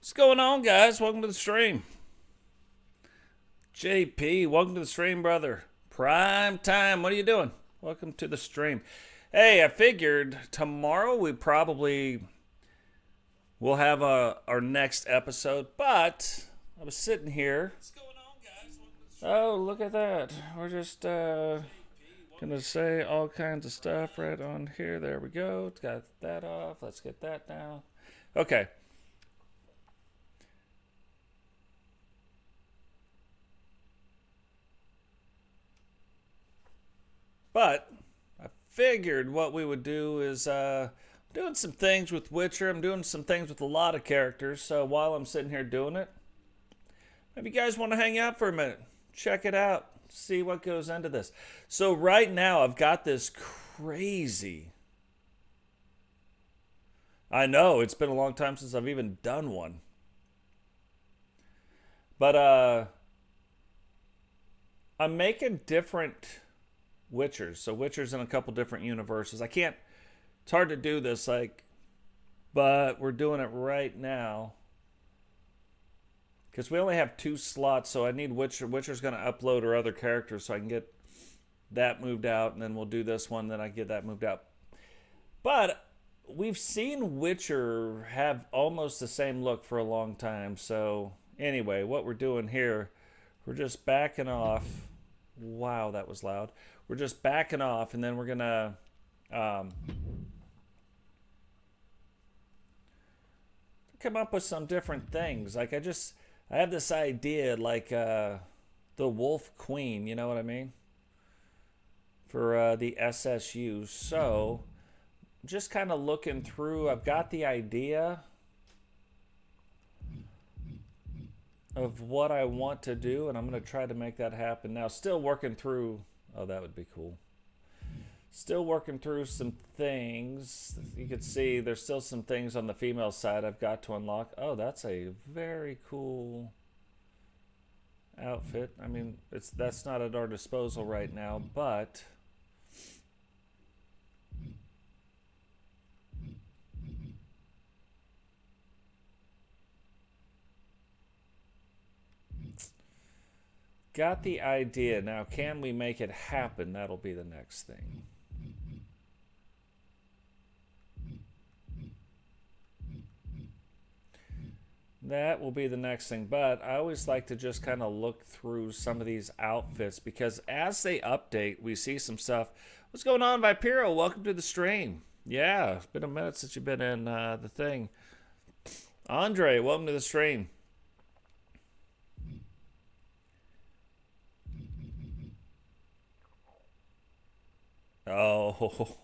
What's going on, guys? Welcome to the stream. JP, welcome to the stream, brother. Prime time. What are you doing? Welcome to the stream. Hey, I figured tomorrow we probably will have our next episode, but I was sitting here. What's going on, guys? Welcome to the stream. Oh, look at that. We're just gonna say all kinds of stuff right on here. There we go. Got that off. Let's get that down. Okay. But I figured what we would do is doing some things with Witcher. I'm doing some things with a lot of characters. So while I'm sitting here doing it, maybe you guys want to hang out for a minute. Check it out. See what goes into this. So right now I've got this crazy... I know, it's been a long time since I've even done one. But I'm making different Witchers. So Witcher's in a couple different universes. It's hard to do this, but we're doing it right now. Because we only have 2 slots, so I need Witcher. Witcher's going to upload her other characters so I can get that moved out, and then we'll do this one, then I get that moved out. But we've seen Witcher have almost the same look for a long time. So anyway, what we're doing here, we're just backing off. Wow, that was loud. We're just backing off, and then we're going to come up with some different things. I have this idea, the Wolf Queen, you know what I mean? For the SSU. So, just kind of looking through, I've got the idea of what I want to do, and I'm going to try to make that happen. Now, still working through... Oh, that would be cool. Still working through some things. You can see there's still some things on the female side I've got to unlock. Oh, that's a very cool outfit. I mean, that's not at our disposal right now, but... Got the idea. Now, can we make it happen? That'll be the next thing. That will be the next thing. But I always like to just kind of look through some of these outfits because as they update, we see some stuff. What's going on, Vipiro? Welcome to the stream. Yeah, it's been a minute since you've been in the thing. Andre, welcome to the stream. Oh,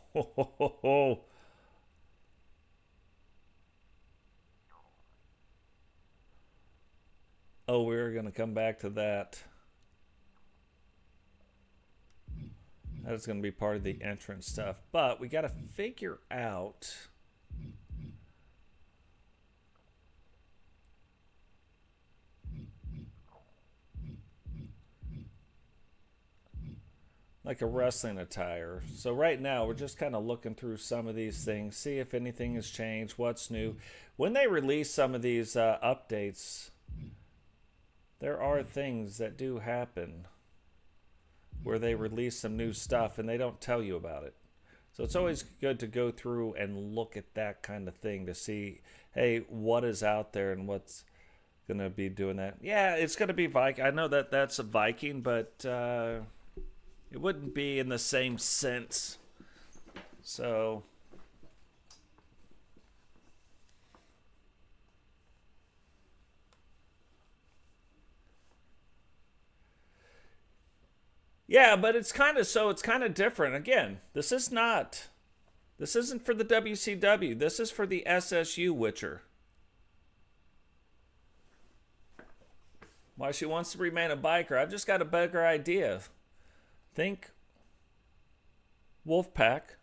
oh, we're going to come back to that. That is going to be part of the entrance stuff. But we got to figure out... like a wrestling attire. So right now we're just kind of looking through some of these things, see if anything has changed, what's new. When they release some of these updates, there are things that do happen where they release some new stuff and they don't tell you about it. So it's always good to go through and look at that kind of thing to see, hey, what is out there and what's going to be doing that. Yeah, it's going to be Viking. I know that that's a Viking, but... it wouldn't be in the same sense. So... yeah, but it's kind of different. Again, this isn't for the WCW. This is for the SSU Witcher. Why she wants to remain a biker. I've just got a better idea. Think Wolfpack.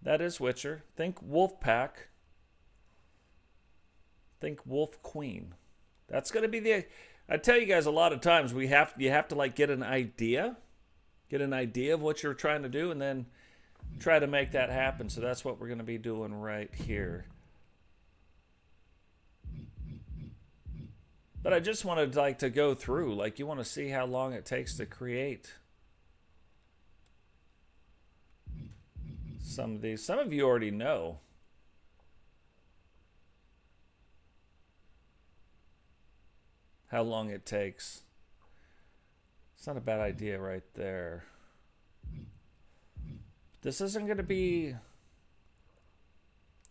That is Witcher. Think Wolfpack. Think Wolf Queen. That's going to be the... I tell you guys a lot of times you have to get an idea. Get an idea of what you're trying to do and then try to make that happen. So that's what we're going to be doing right here. But I just wanted like to go through, like you want to see how long it takes to create some of these. Some of you already know. How long it takes. It's not a bad idea right there. This isn't going to be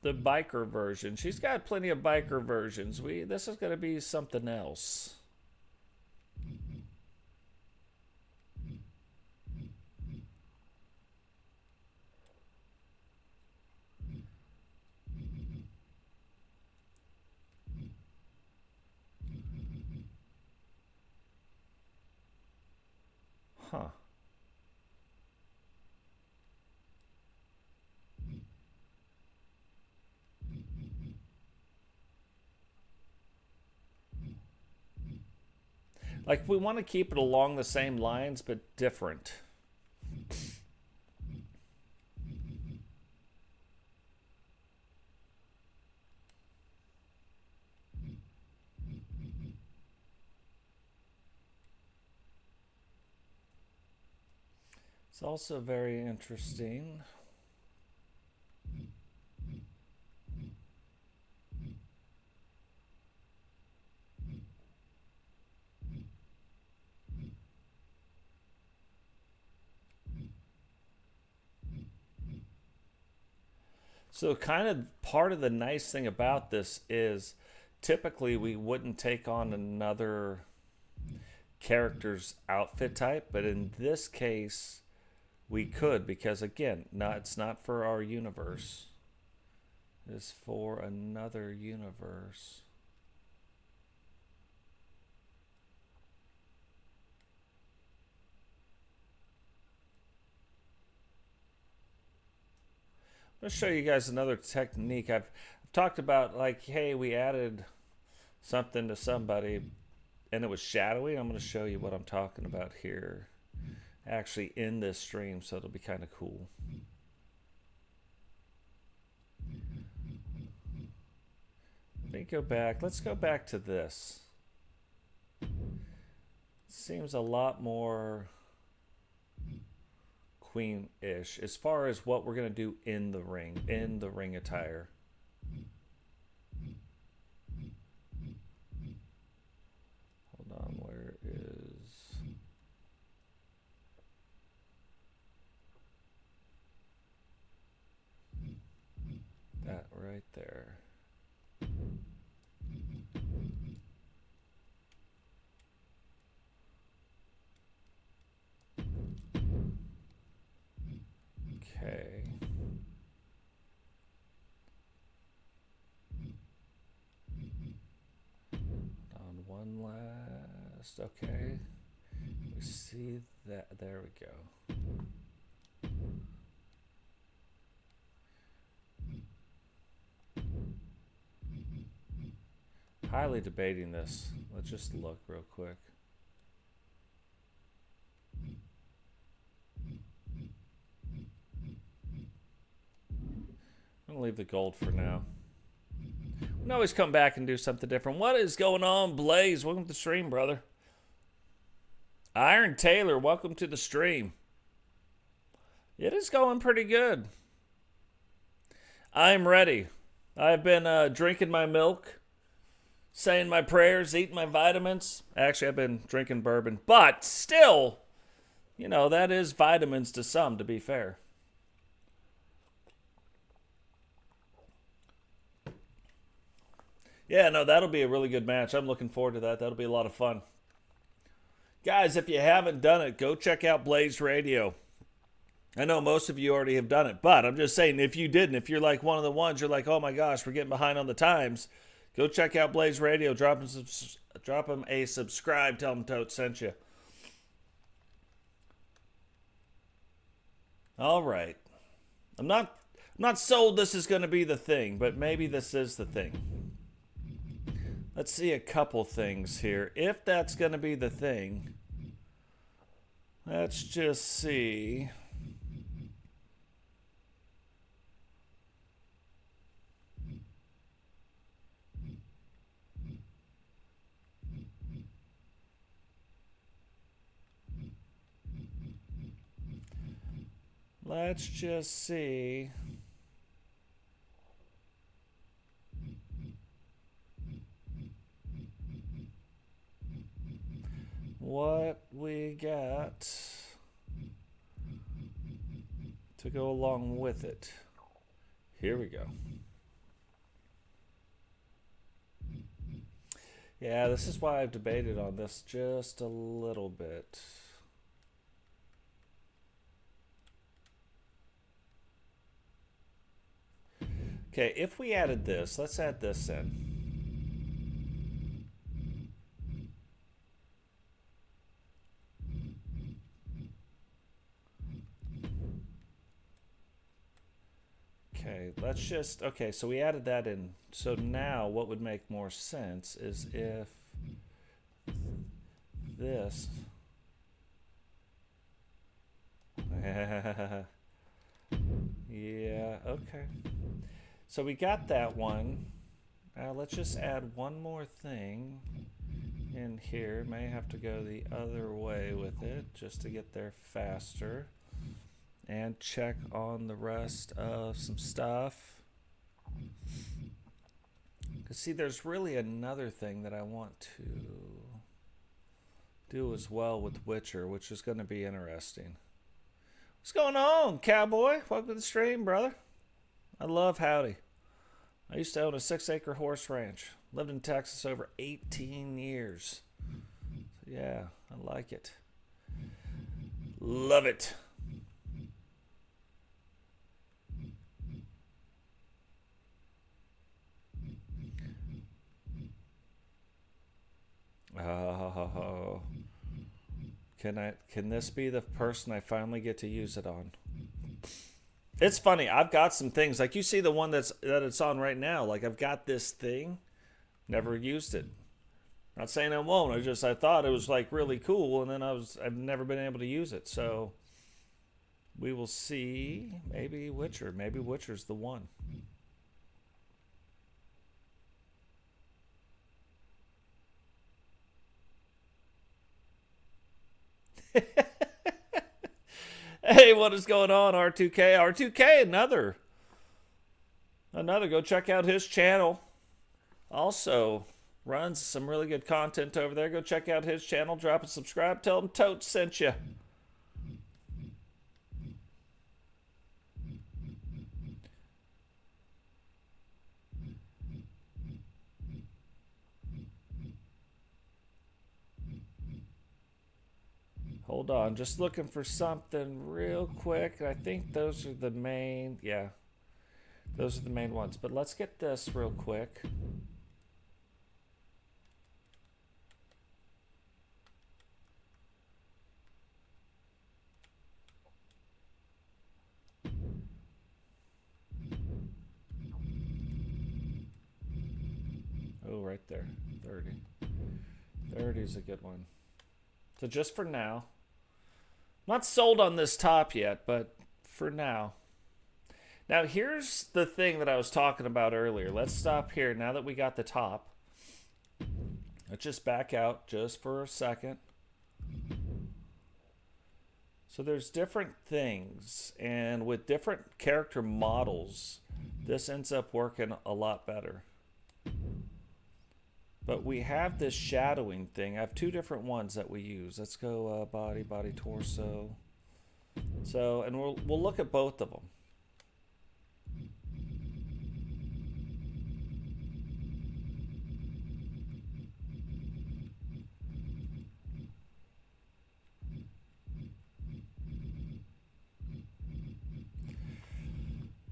the biker version. She's got plenty of biker versions. This is going to be something else. Huh. Like, we want to keep it along the same lines, but different. It's also very interesting. So kind of part of the nice thing about this is typically we wouldn't take on another character's outfit type, but in this case we could, because again, it's not for our universe. It's for another universe. I'm going to show you guys another technique. I've talked about, like, hey, we added something to somebody and it was shadowy. I'm going to show you what I'm talking about here, actually in this stream, so it'll be kind of cool. Let me go back. Let's go back to this. Seems a lot more queen-ish as far as what we're going to do in the ring attire. Hold on, where is that right there? Okay. On one last. Okay. We see that. There we go. Highly debating this. Let's just look real quick. I'm gonna leave the gold for now. We can always come back and do something different. What is going on, Blaze? Welcome to the stream, brother. Iron Taylor, welcome to the stream. It is going pretty good. I'm ready. I've been drinking my milk, saying my prayers, eating my vitamins. Actually, I've been drinking bourbon, but still, you know, that is vitamins to some, to be fair. Yeah, no, that'll be a really good match. I'm looking forward to that. That'll be a lot of fun. Guys, if you haven't done it, go check out Blaze Radio. I know most of you already have done it, but I'm just saying, if you didn't, if you're like one of the ones, you're like, oh my gosh, we're getting behind on the times, go check out Blaze Radio. Drop them a subscribe. Tell them Tote sent you. All right. I'm not sold this is going to be the thing, but maybe this is the thing. Let's see a couple things here. If that's going to be the thing, let's just see. let's just see. What we got to go along with it. Here we go. Yeah, this is why I've debated on this just a little bit. Okay, if we added this, let's add this in. Okay, let's just, okay, so we added that in. So now what would make more sense is if this, yeah, okay. So we got that one. Now let's just add one more thing in here. May have to go the other way with it just to get there faster. And check on the rest of some stuff. Because see, there's really another thing that I want to do as well with Witcher, which is going to be interesting. What's going on, cowboy? Welcome to the stream, brother. I love howdy. I used to own a 6-acre horse ranch. Lived in Texas over 18 years. So yeah, I like it. Love it. Oh, can this be the person I finally get to use it on? It's funny. I've got some things like you see the one that it's on right now. Like I've got this thing, never used it. Not saying I won't. I thought it was like really cool, and then I've never been able to use it. So we will see. Maybe Witcher. Maybe Witcher's the one. Hey, what is going on, R2K? R2K, another. Go check out his channel. Also, runs some really good content over there. Go check out his channel. Drop a subscribe. Tell him Totes sent you. Hold on, just looking for something real quick. I think those are the main, yeah, those are the main ones. But let's get this real quick. Oh, right there, 30. 30 is a good one. So just for now, not sold on this top yet, but for now. Now here's the thing that I was talking about earlier. Let's stop here now that we got the top. Let's just back out just for a second. So there's different things, and with different character models, this ends up working a lot better. But we have this shadowing thing. I have two different ones that we use. Let's go body, torso. So, and we'll look at both of them.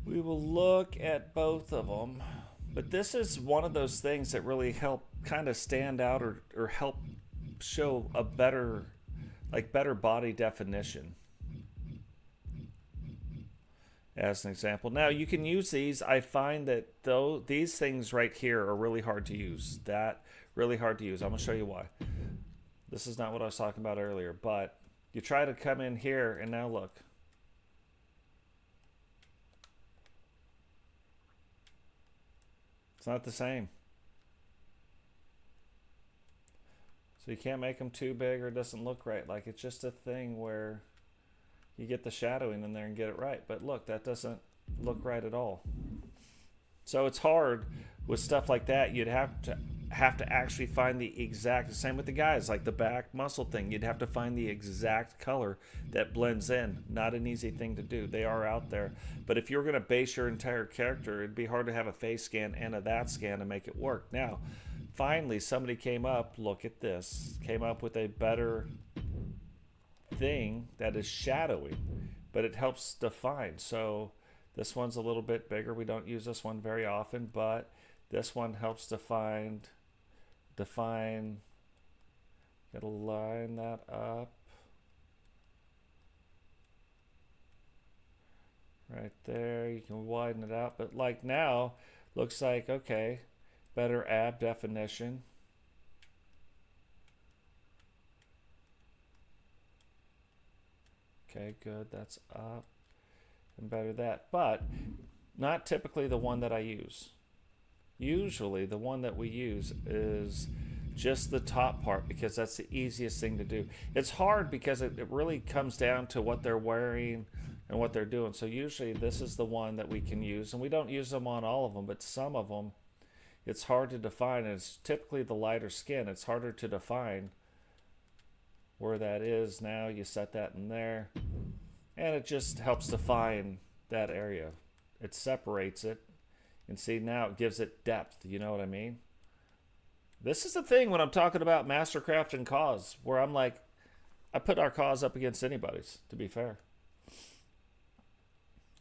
We will look at both of them. But this is one of those things that really help kind of stand out or help show a better body definition. As an example. Now you can use these. I find that though these things right here are really hard to use. Really hard to use. I'm going to show you why. This is not what I was talking about earlier, but you try to come in here and now look. It's not the same. So you can't make them too big or it doesn't look right. Like it's just a thing where you get the shadowing in there and get it right. But look, that doesn't look right at all. So it's hard with stuff like that. You'd have to actually find the exact, same with the guys, like the back muscle thing. You'd have to find the exact color that blends in. Not an easy thing to do. They are out there. But if you're going to base your entire character, it'd be hard to have a face scan and a that scan to make it work. Now, finally, somebody came up, look at this, came up with a better thing that is shadowing, but it helps define. So this one's a little bit bigger. We don't use this one very often, but this one helps define. Gotta line that up. Right there, you can widen it out, but like now, looks like, okay, better ab definition. Okay, good, that's up. And better that, but not typically the one that I use. Usually the one that we use is just the top part because that's the easiest thing to do. It's hard because it really comes down to what they're wearing and what they're doing. So usually this is the one that we can use, and we don't use them on all of them, but some of them it's hard to define, and it's typically the lighter skin. It's harder to define where that is. Now you set that in there, and it just helps define that area. It separates it, and see, now it gives it depth. You know what I mean? This is the thing when I'm talking about Mastercraft and Cause, where I'm like, I put our cause up against anybody's, to be fair.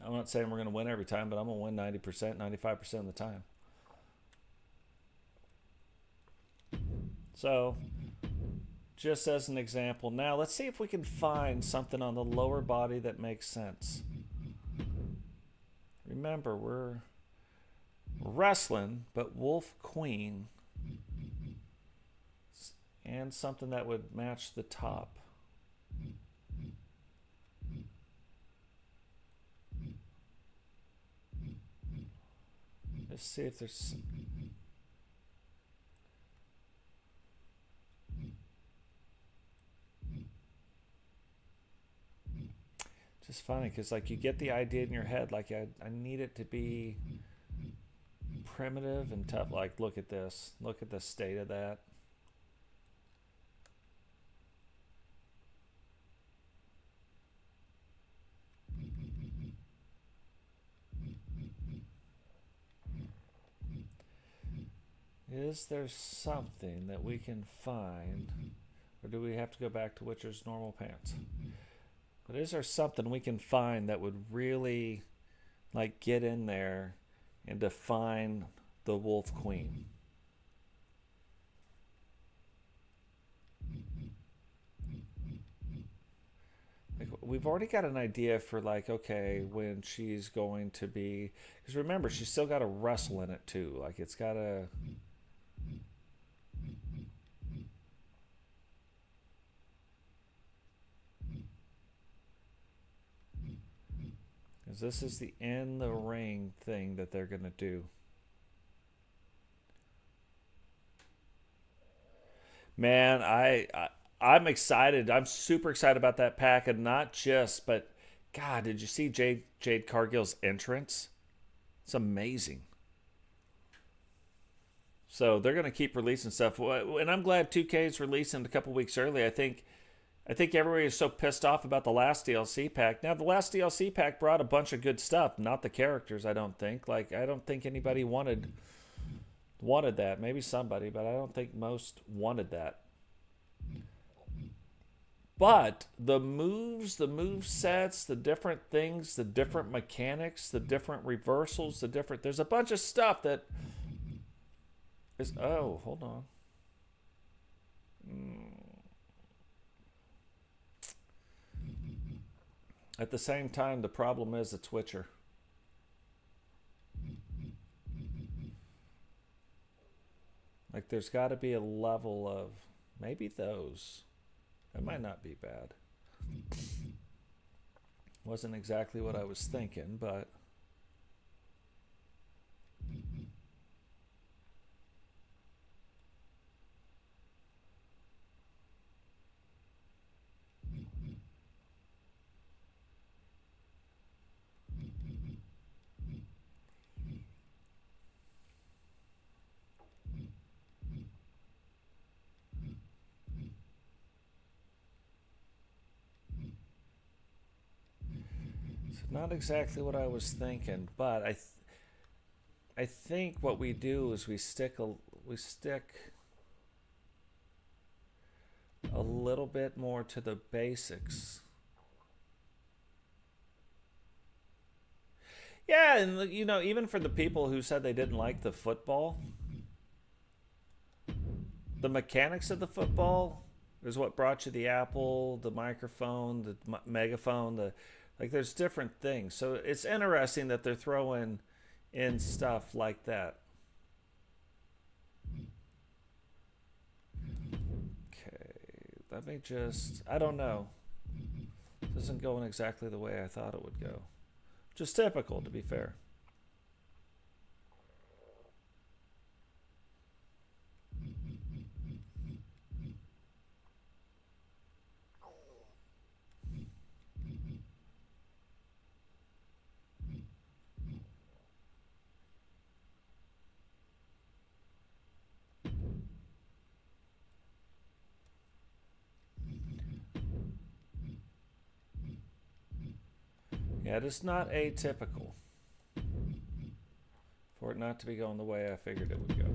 I'm not saying we're going to win every time, but I'm going to win 90%, 95% of the time. So, just as an example, now let's see if we can find something on the lower body that makes sense. Remember, we're wrestling, but Wolf Queen, and something that would match the top. Let's see if there's... Just funny because like you get the idea in your head, like I need it to be primitive and tough. Like look at this, look at the state of that. Is there something that we can find, or do we have to go back to Witcher's normal pants? But is there something we can find that would really like get in there and define the Wolf Queen? Like we've already got an idea for like, okay, when she's going to be, because remember, she's still got to wrestle in it too. Like it's got to... Because this is the in the ring thing that they're going to do. Man, I'm excited. I'm super excited about that pack, and not just, but God, did you see Jade Cargill's entrance? It's amazing. So they're going to keep releasing stuff, and I'm glad 2K is releasing a couple weeks early. I think everybody is so pissed off about the last DLC pack. Now, the last DLC pack brought a bunch of good stuff, not the characters, I don't think. Like, I don't think anybody wanted that. Maybe somebody, but I don't think most wanted that. But the moves, the move sets, the different things, the different mechanics, the different reversals, there's a bunch of stuff that is... Oh, hold on. At the same time, the problem is it's Witcher. Like, there's got to be a level of... Maybe those. That might not be bad. Wasn't exactly what I was thinking, but... Not exactly what I was thinking, but I think what we do is we stick a little bit more to the basics. Yeah, and you know, even for the people who said they didn't like the football, the mechanics of the football is what brought you the apple, the microphone, the megaphone, like there's different things. So it's interesting that they're throwing in stuff like that. Okay, let me just, I don't know. This isn't going exactly the way I thought it would go. Just typical, to be fair. Yeah, it is not atypical for it not to be going the way I figured it would go.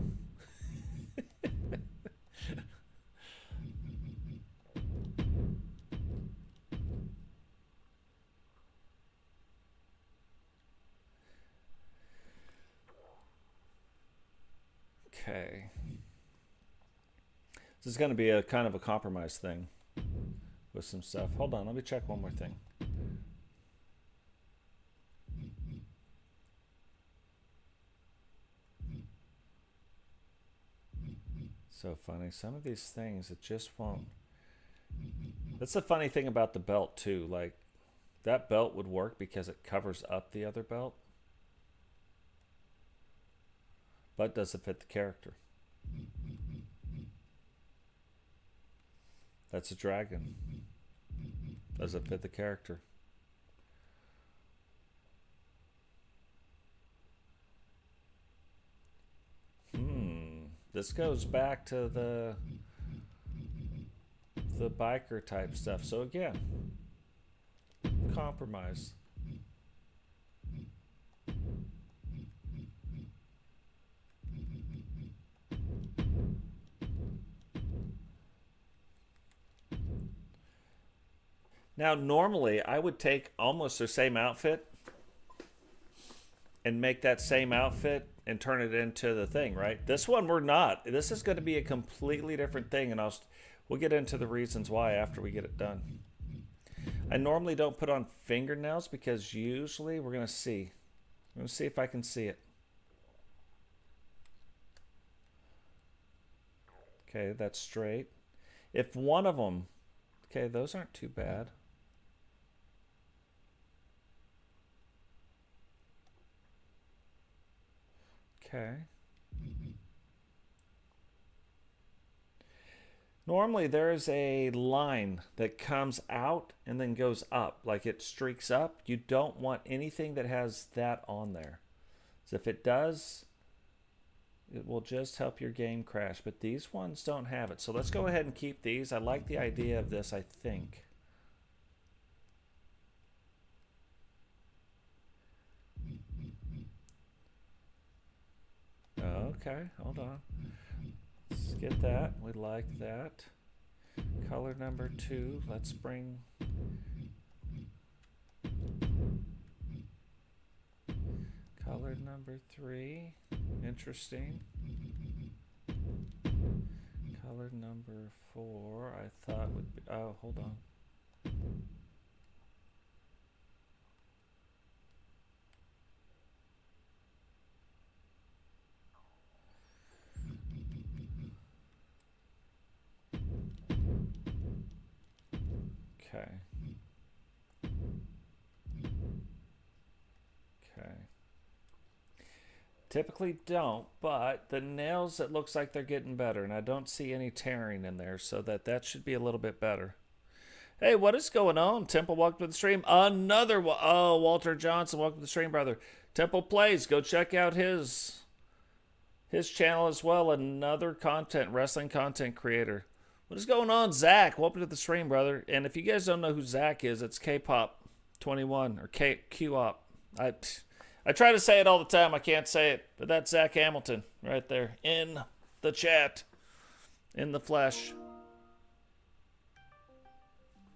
Okay. This is going to be a kind of a compromise thing with some stuff. Hold on, let me check one more thing. So funny. Some of these things, it just won't. That's the funny thing about the belt, too. Like, that belt would work because it covers up the other belt. But does it fit the character? That's a dragon. Does it fit the character? This goes back to the biker type stuff. So again, compromise. Now, normally I would take almost the same outfit and make that same outfit and turn it into the thing, right? This one we're not. This is going to be a completely different thing, and we'll get into the reasons why after we get it done. I normally don't put on fingernails because usually we're going to see. I'm going to see if I can see it. Okay, that's straight. If one of them, okay, those aren't too bad. Okay. Normally there is a line that comes out and then goes up, like it streaks up. You don't want anything that has that on there. So if it does, it will just help your game crash. But these ones don't have it. So let's go ahead and keep these. I like the idea of this, I think. Okay, hold on. Let's get that. We like that. Color number 2. Let's bring... Color number 3. Interesting. Color number 4, I thought would be... Oh, hold on. Okay. Okay. Typically don't, but the nails, it looks like they're getting better, and I don't see any tearing in there, so that should be a little bit better. Hey, what is going on? Temple, welcome to the stream. Another one. Oh, Walter Johnson, welcome to the stream, brother. Temple Plays, go check out his channel as well. Another wrestling content creator. What is going on, Zach? Welcome to the stream, brother. And if you guys don't know who Zach is, it's K-pop 21 or Q up. I try to say it all the time. I can't say it, but that's Zach Hamilton right there in the chat, in the flesh.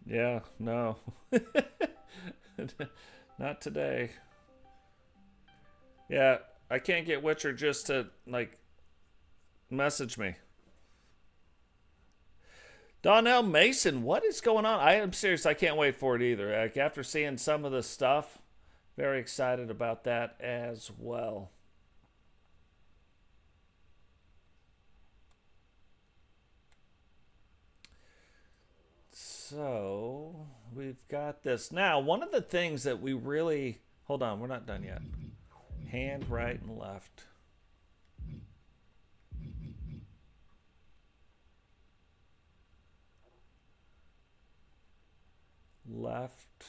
Yeah, no. Not today. Yeah, I can't get Witcher just to, like, message me. Donnell Mason, what is going on? I am serious. I can't wait for it either. Like, after seeing some of the stuff, very excited about that as well. So, we've got this. Now, one of the things that we really... Hold on, we're not done yet. Hand, right, and left. Left.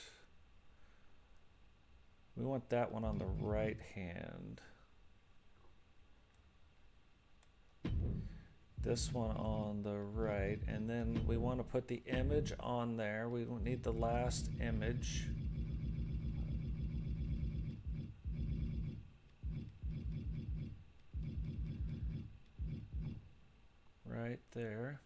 We want that one on the right hand. This one on the right. And then we want to put the image on there. We don't need the last image. Right there.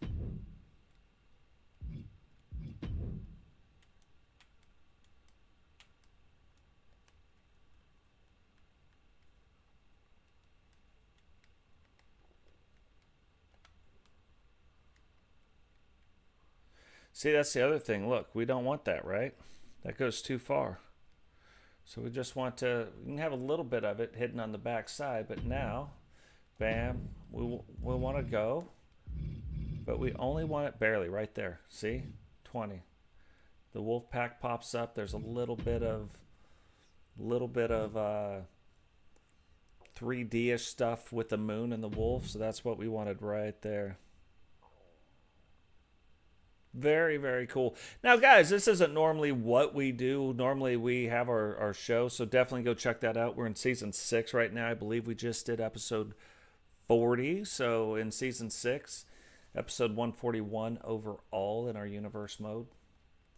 See, that's the other thing. Look, we don't want that, right? That goes too far. So we just want to, we can have a little bit of it hidden on the back side, but now, bam, we want to go, but we only want it barely right there. See? 20. The wolf pack pops up. There's a little bit of 3D-ish stuff with the moon and the wolf, so that's what we wanted right there. Very, very cool. Now, guys, this isn't normally what we do. Normally, we have our show, so definitely go check that out. We're in Season 6 right now. I believe we just did Episode 40, so in Season 6, Episode 141 overall in our Universe Mode.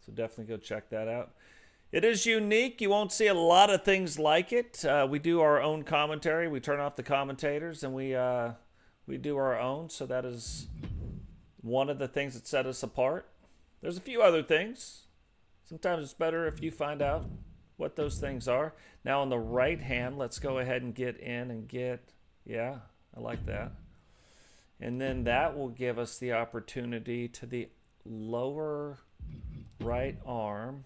So definitely go check that out. It is unique. You won't see a lot of things like it. We do our own commentary. We turn off the commentators, and we do our own, so that is... one of the things that set us apart. There's a few other things. Sometimes it's better if you find out what those things are. Now on the right hand, let's go ahead and get in and get, yeah, I like that. And then that will give us the opportunity to the lower right arm.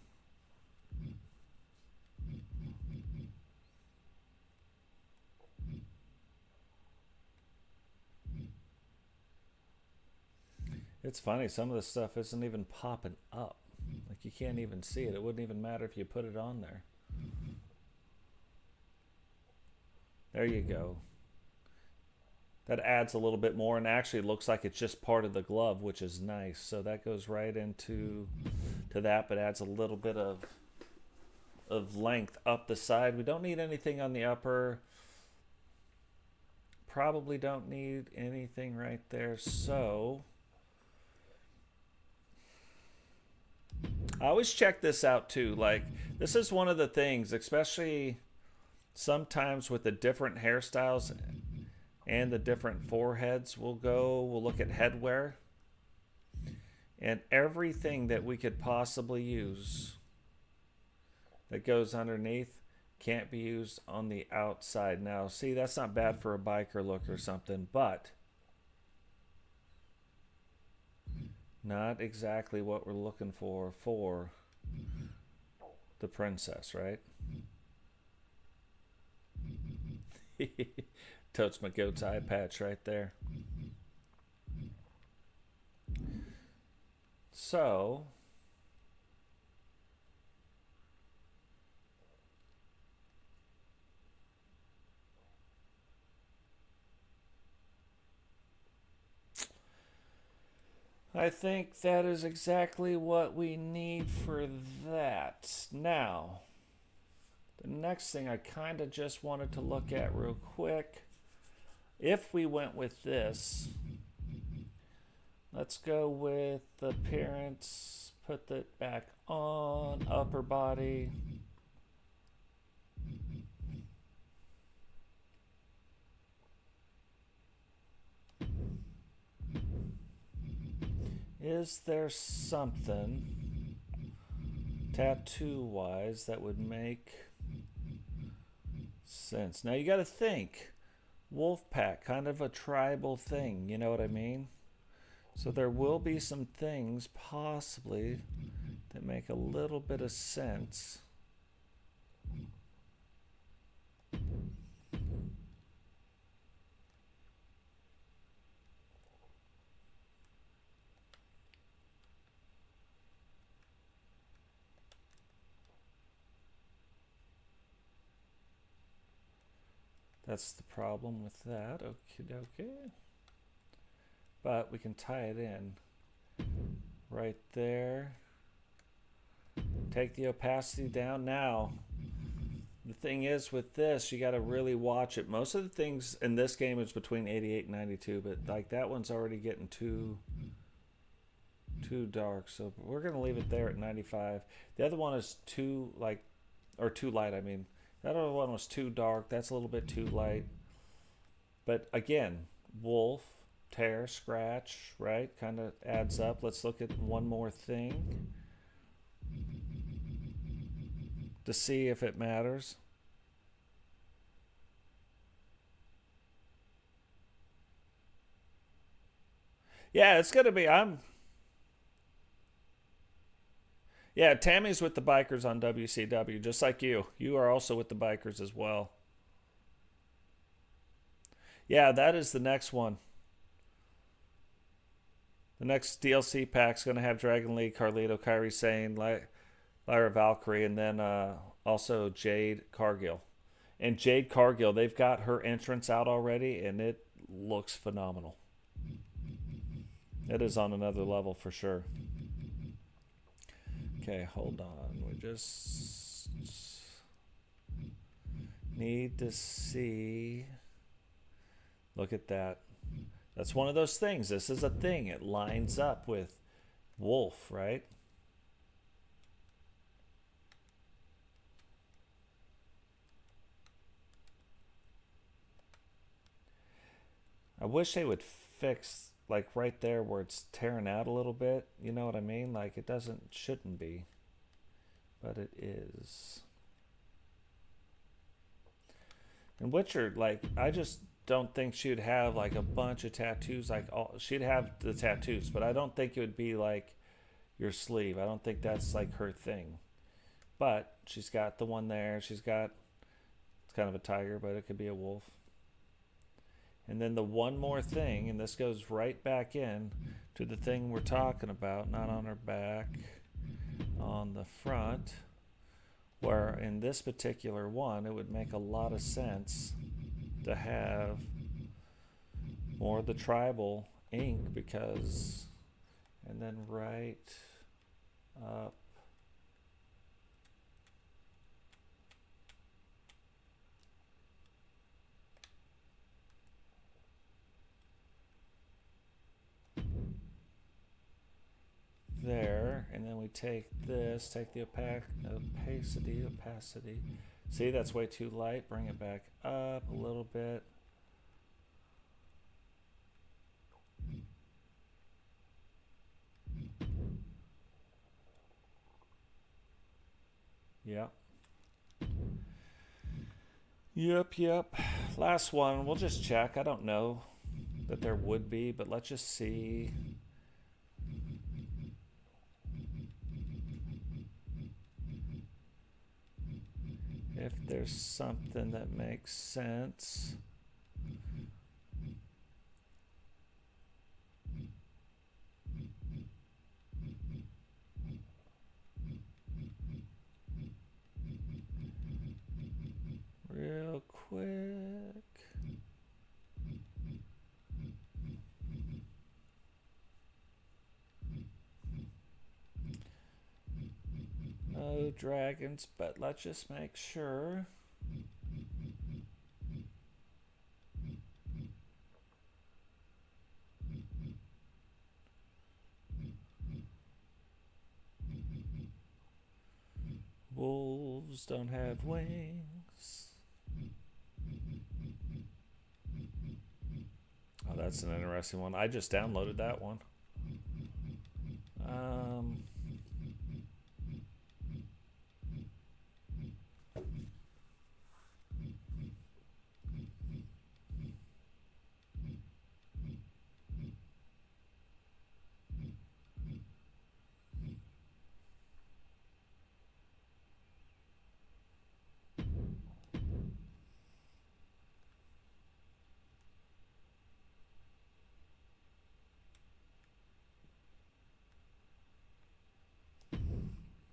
It's funny, some of the stuff isn't even popping up. Like, you can't even see it. It wouldn't even matter if you put it on there. There you go. That adds a little bit more, and actually looks like it's just part of the glove, which is nice. So that goes right into that, but adds a little bit of length up the side. We don't need anything on the upper. Probably don't need anything right there. So... I always check this out too. Like, this is one of the things, especially sometimes with the different hairstyles and the different foreheads, we'll look at headwear, and everything that we could possibly use that goes underneath can't be used on the outside. Now, see, that's not bad for a biker look or something, but not exactly what we're looking for the princess, right? Totes my goat's eye patch right there. So... I think that is exactly what we need for that. Now, the next thing I kind of just wanted to look at real quick. If we went with this, let's go with the appearance, put that back on, upper body. Is there something tattoo-wise that would make sense? Now you got to think. Wolfpack, kind of a tribal thing, you know what I mean? So there will be some things possibly that make a little bit of sense. That's the problem with that. Okie dokie. But we can tie it in right there. Take the opacity down. Now, the thing is with this, you got to really watch it. Most of the things in this game is between 88 and 92, but like that one's already getting too dark. So we're going to leave it there at 95. The other one is too light, I mean. That other one was too dark. That's a little bit too light. But again, wolf, tear, scratch, right? Kind of adds up. Let's look at one more thing to see if it matters. Yeah, it's going to be, yeah, Tammy's with the bikers on WCW, just like you. You are also with the bikers as well. Yeah, that is the next one. The next DLC pack's going to have Dragon Lee, Carlito, Kairi Sane, Lyra Valkyrie, and then also Jade Cargill. And Jade Cargill, they've got her entrance out already, and it looks phenomenal. It is on another level for sure. Okay, hold on. We just need to see. Look at that. That's one of those things. This is a thing. It lines up with Wolf, right? I wish they would fix like right there where it's tearing out a little bit. You know what I mean? Like it shouldn't be, but it is. And Witcher, like I just don't think she'd have like a bunch of tattoos. Like she'd have the tattoos, but I don't think it would be like your sleeve. I don't think that's like her thing. But she's got the one there. She's got, it's kind of a tiger, but it could be a wolf. And then the one more thing, and this goes right back in to the thing we're talking about, not on her back, on the front, where in this particular one, it would make a lot of sense to have more of the tribal ink because, and then right up. There, and then we take this, take the opacity. See, that's way too light. Bring it back up a little bit. Yep. Yep. Last one, we'll just check. I don't know that there would be, but let's just see. If there's something that makes sense. Real quick. No dragons, but let's just make sure. Wolves don't have wings. Oh, that's an interesting one. I just downloaded that one. Um,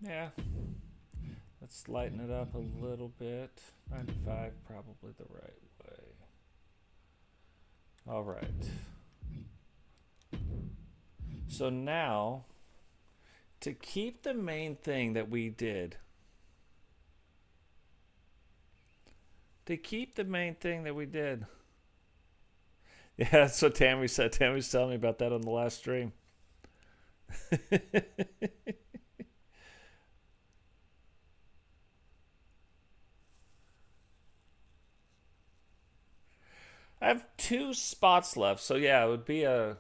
yeah. Let's lighten it up a little bit. 95, probably the right way. All right. So now, to keep the main thing that we did, yeah, that's what Tammy said. Tammy's telling me about that on the last stream. I have 2 spots left, so yeah, it would be a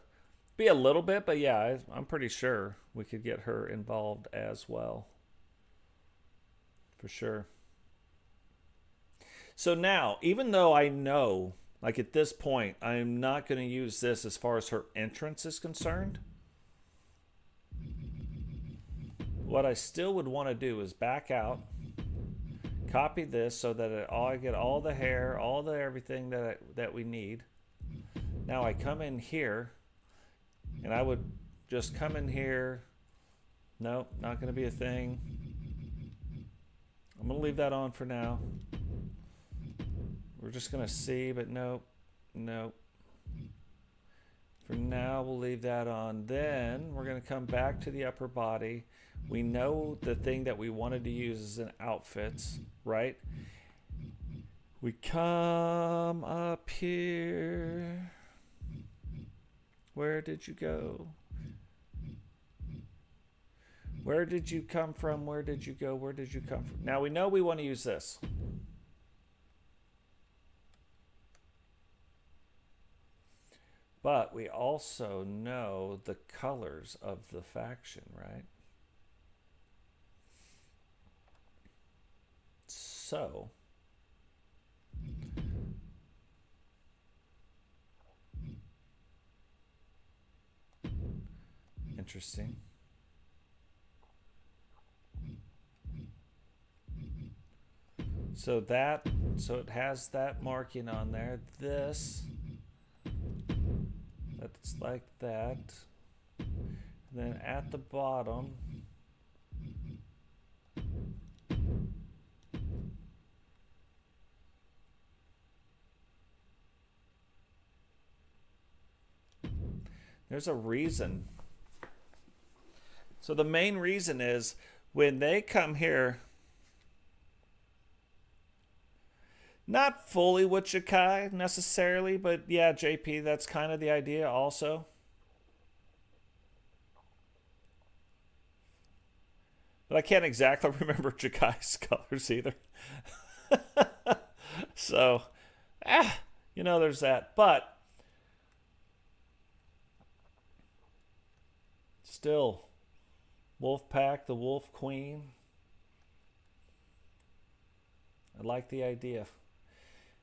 little bit, but yeah, I'm pretty sure we could get her involved as well, for sure. So now, even though I know, like at this point, I'm not going to use this as far as her entrance is concerned, what I still would want to do is back out, copy this so that I get all the hair, all the everything that we need. Now I come in here, and I would just come in here. Nope, not going to be a thing. I'm going to leave that on for now. We're just going to see, but nope. For now, we'll leave that on. Then we're going to come back to the upper body. We know the thing that we wanted to use is in outfits, right? We come up here. Where did you go? Where did you come from? Where did you go? Where did you come from? Now we know we want to use this. But we also know the colors of the faction, right? So, interesting. So it has that marking on there. That's like that. And then at the bottom, there's a reason. So the main reason is when they come here, not fully with Jakai necessarily, but yeah, JP, that's kind of the idea also. But I can't exactly remember Jakai's colors either. So, there's that. But still, Wolfpack, the Wolf Queen. I like the idea.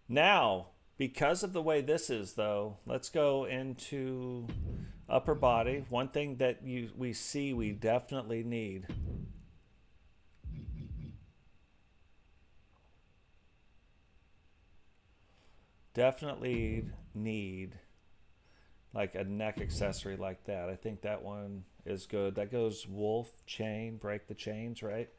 Now, because of the way this is, though, let's go into upper body. One thing that we see we definitely need. Definitely need like a neck accessory like that. I think that one is good. That goes wolf, chain, break the chains, right?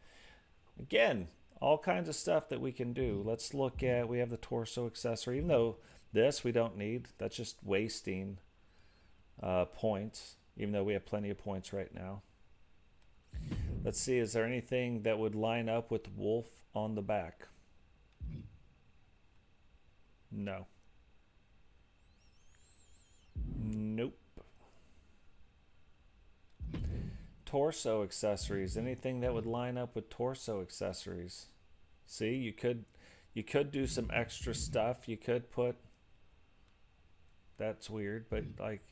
Again, all kinds of stuff that we can do. Let's look at, we have the torso accessory. Even though this we don't need, that's just wasting points, even though we have plenty of points right now. Let's see, is there anything that would line up with wolf on the back? No. Nope. Torso accessories. Anything that would line up with torso accessories. See, you could do some extra stuff. You could put, that's weird, but like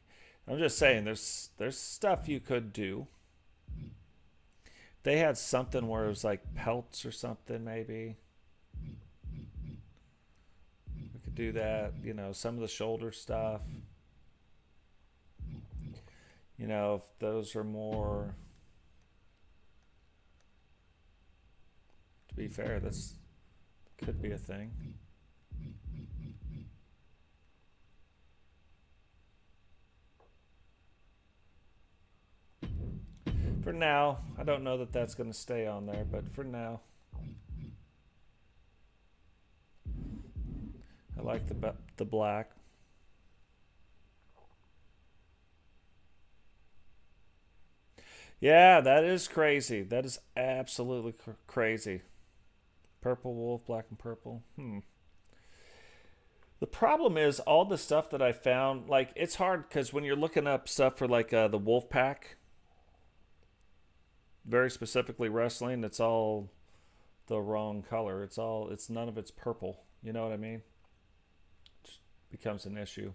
I'm just saying there's stuff you could do. They had something where it was like pelts or something, maybe. We could do that, you know, some of the shoulder stuff. You know, if those are more, to be fair, this could be a thing. For now, I don't know that that's going to stay on there, but for now, I like the black. Yeah, that is crazy. That is absolutely crazy. Purple wolf, black and purple. The problem is all the stuff that I found, like, it's hard because when you're looking up stuff for like the wolf pack, very specifically wrestling, it's all the wrong color. It's none of it's purple. You know what I mean? Just becomes an issue.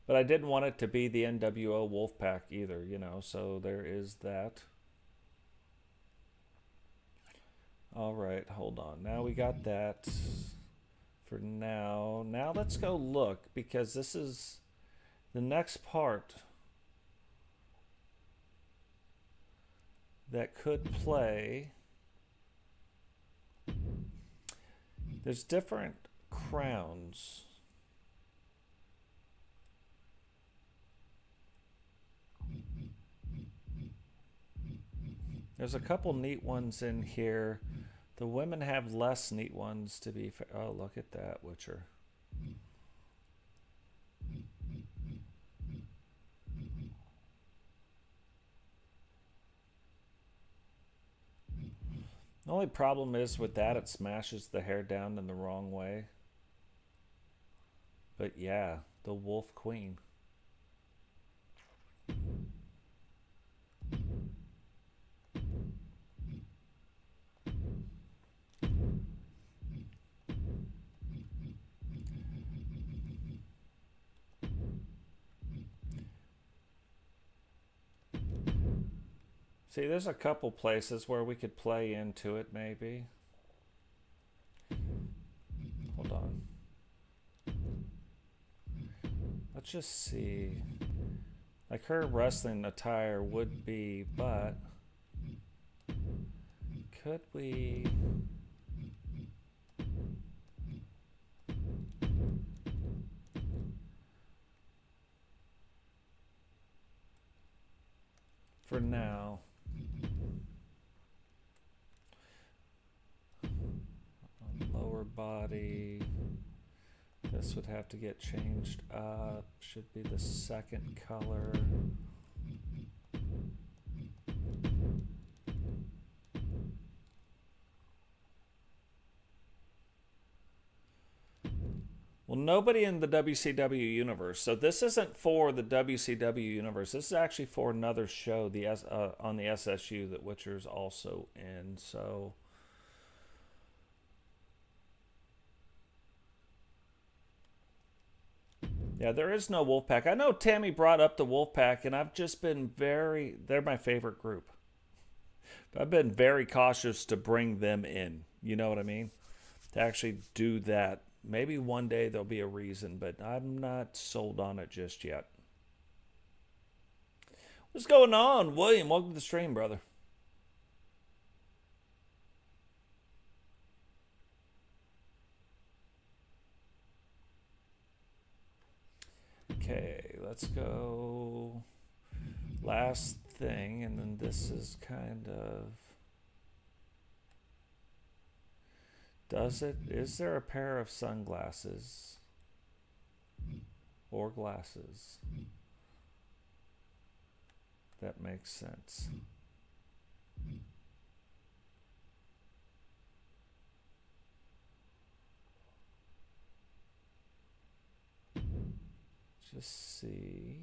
But I didn't want it to be the NWO Wolfpack either, you know, so there is that. All right, hold on. Now we got that for now. Now let's go look, because this is the next part that could play. There's different crowns. There's a couple neat ones in here. The women have less neat ones, to be fair. Oh, look at that, Witcher. The only problem is with that, it smashes the hair down in the wrong way. But yeah, the Wolf Queen. See, there's a couple places where we could play into it, maybe. Hold on. Let's just see. Like, her wrestling attire would be, but could we... For now... Lower body, this would have to get changed up. Should be the second color. Well, nobody in the WCW Universe. So this isn't for the WCW Universe. This is actually for another show, the on the SSU that Witcher's also in. So... Yeah, there is no Wolfpack. I know Tammy brought up the Wolfpack, and I've just been they're my favorite group. But I've been very cautious to bring them in. You know what I mean? To actually do that. Maybe one day there'll be a reason, but I'm not sold on it just yet. What's going on, William? Welcome to the stream, brother. Okay, let's go last thing, and then this is kind of... Is there a pair of sunglasses or glasses? That makes sense. Just see.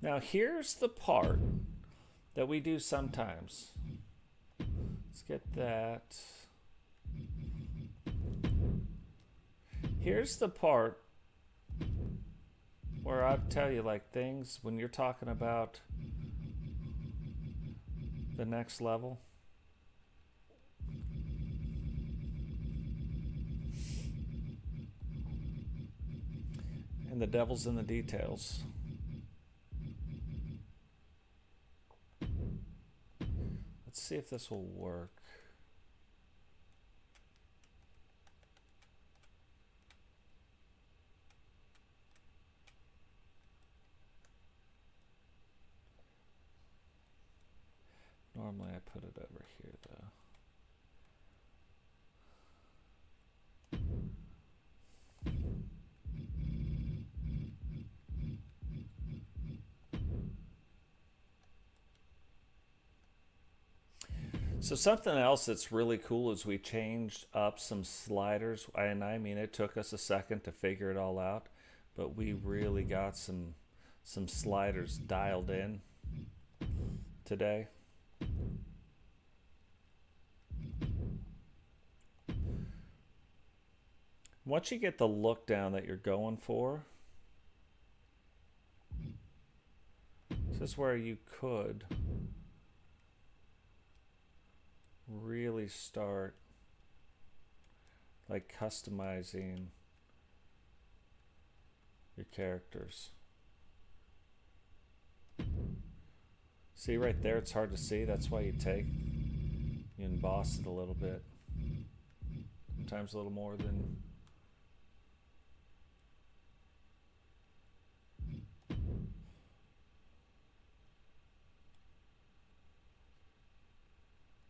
Now here's the part that we do sometimes. Let's get that. Here's the part where I tell you, like, things when you're talking about the next level. And the devil's in the details. Let's see if this will work. Normally I put it over here though. So something else that's really cool is we changed up some sliders, and I mean it took us a second to figure it all out, but we really got some sliders dialed in today. Once you get the look down that you're going for, this is where you could really start like customizing your characters. See right there, it's hard to see. That's why you emboss it a little bit. Sometimes a little more than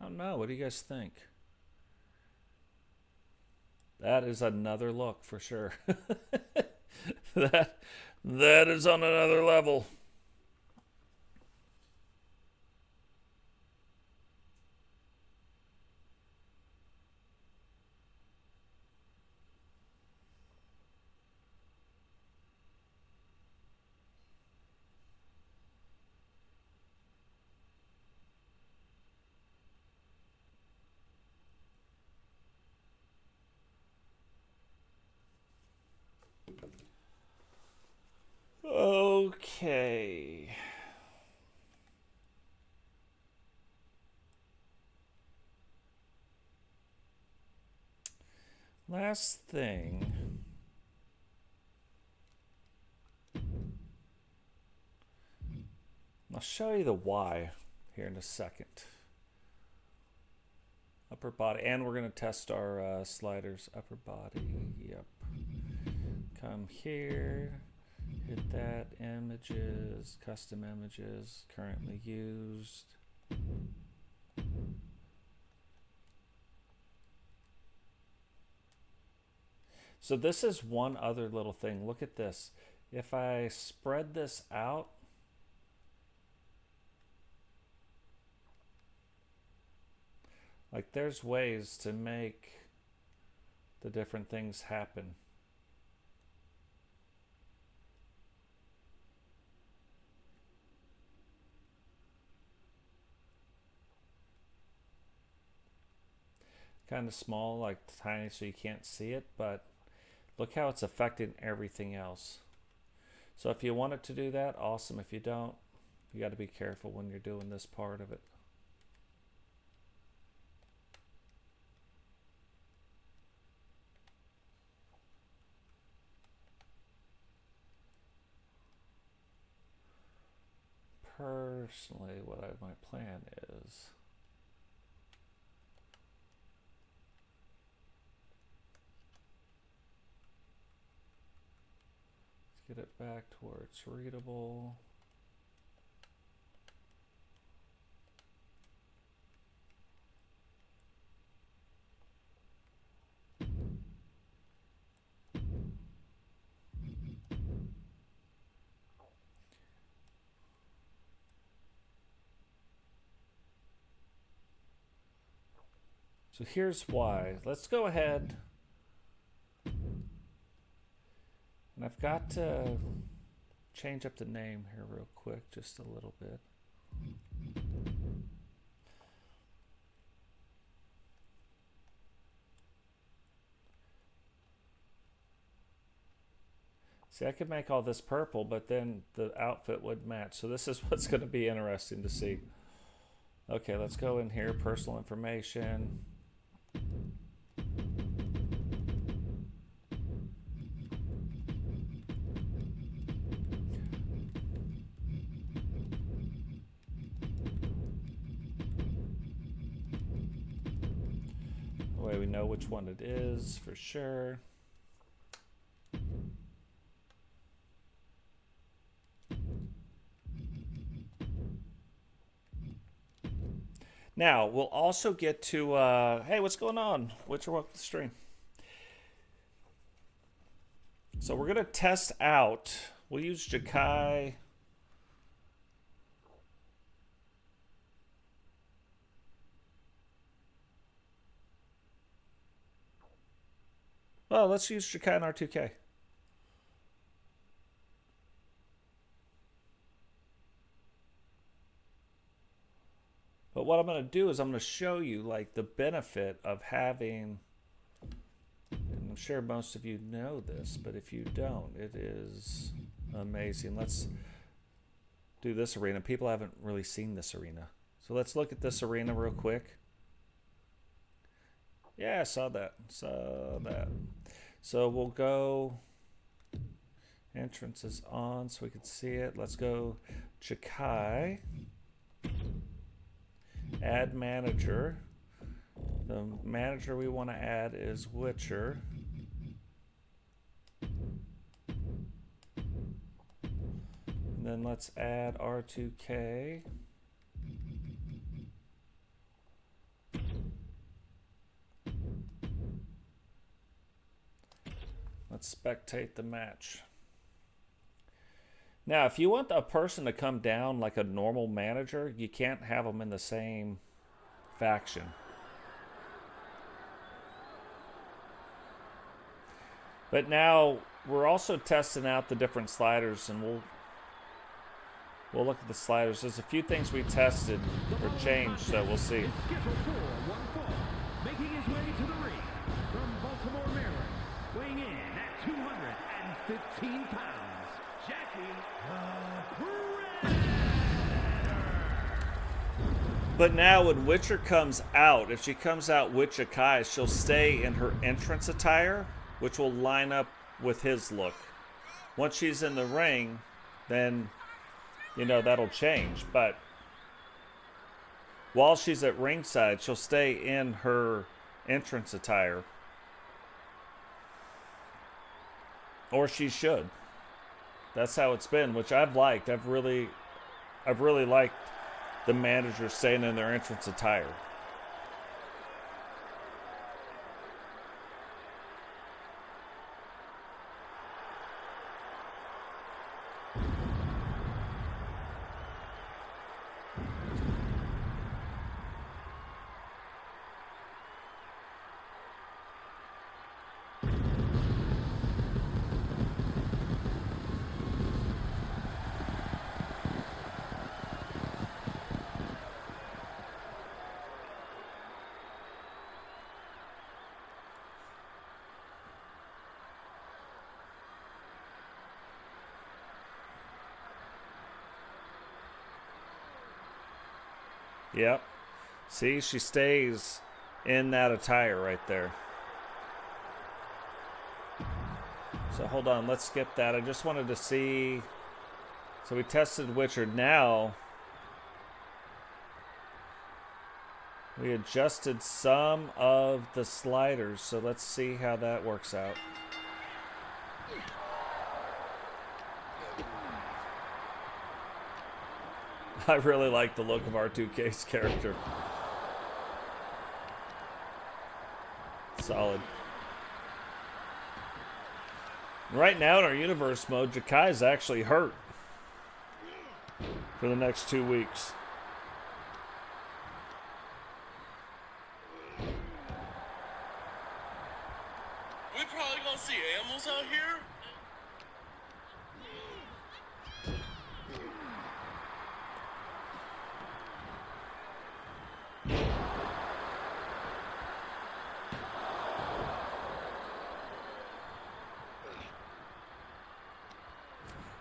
I don't know. What do you guys think? That is another look for sure. that is on another level. Okay. Last thing. I'll show you the why here in a second. Upper body, and we're going to test our sliders. Upper body, yep. Come here. Hit that, images, custom images, currently used. So this is one other little thing. Look at this. If I spread this out, like there's ways to make the different things happen. Kind of small, like tiny, so you can't see it, but look how it's affecting everything else. So if you wanted to do that, awesome. If you don't, you got to be careful when you're doing this part of it. Personally, what my plan is, let's get it back to where it's readable. So here's why. Let's go ahead. And I've got to change up the name here real quick, just a little bit. See, I could make all this purple, but then the outfit would match. So this is what's going to be interesting to see. Okay, let's go in here. Personal information. That way we know which one it is for sure. Now, we'll also get to, hey, what's going on? Witcher, welcome to the stream. So we're going to test out, we'll use Jakai. Well, let's use Jakai in R2K. But what I'm going to do is I'm going to show you like the benefit of having, and I'm sure most of you know this, but if you don't, it is amazing. Let's do this arena. People haven't really seen this arena. So let's look at this arena real quick. Yeah, I saw that. Saw that. So we'll go, entrance is on so we can see it. Let's go Jakai. Add manager. The manager we want to add is Witcher. And then let's add R2K. Let's spectate the match. Now, if you want a person to come down like a normal manager, you can't have them in the same faction. But now we're also testing out the different sliders, and we'll look at the sliders. There's a few things we tested or changed, so we'll see. Making his way to the ring from Baltimore, Maryland, weighing in at 215 pounds, Jackie the Predator. But now when Witcher comes out, if she comes out with Jakai, she'll stay in her entrance attire, which will line up with his look. Once she's in the ring, then, you know, that'll change. But while she's at ringside, she'll stay in her entrance attire. Or she should. That's how it's been, which I've liked. I've really liked the managers staying in their entrance attire. Yep. See, she stays in that attire right there. So hold on, let's skip that. I just wanted to see. So we tested Witcher. Now we adjusted some of the sliders. So let's see how that works out. I really like the look of R2K's character. Solid. Right now in our universe mode, Jakai is actually hurt for the next 2 weeks. We probably gonna see animals out here.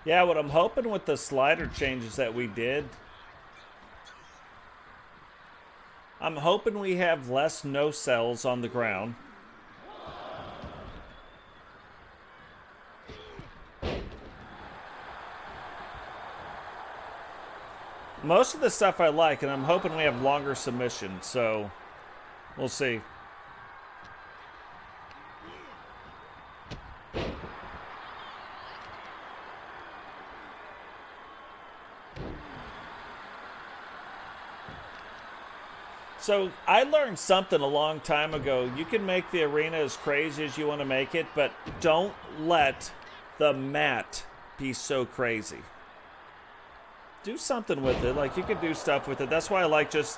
Yeah, what I'm hoping with the slider changes that we did, I'm hoping we have less no-sells on the ground. Most of the stuff I like, and I'm hoping we have longer submissions, so we'll see. So I learned something a long time ago. You can make the arena as crazy as you want to make it, but don't let the mat be so crazy. Do something with it. Like, you could do stuff with it. That's why I like just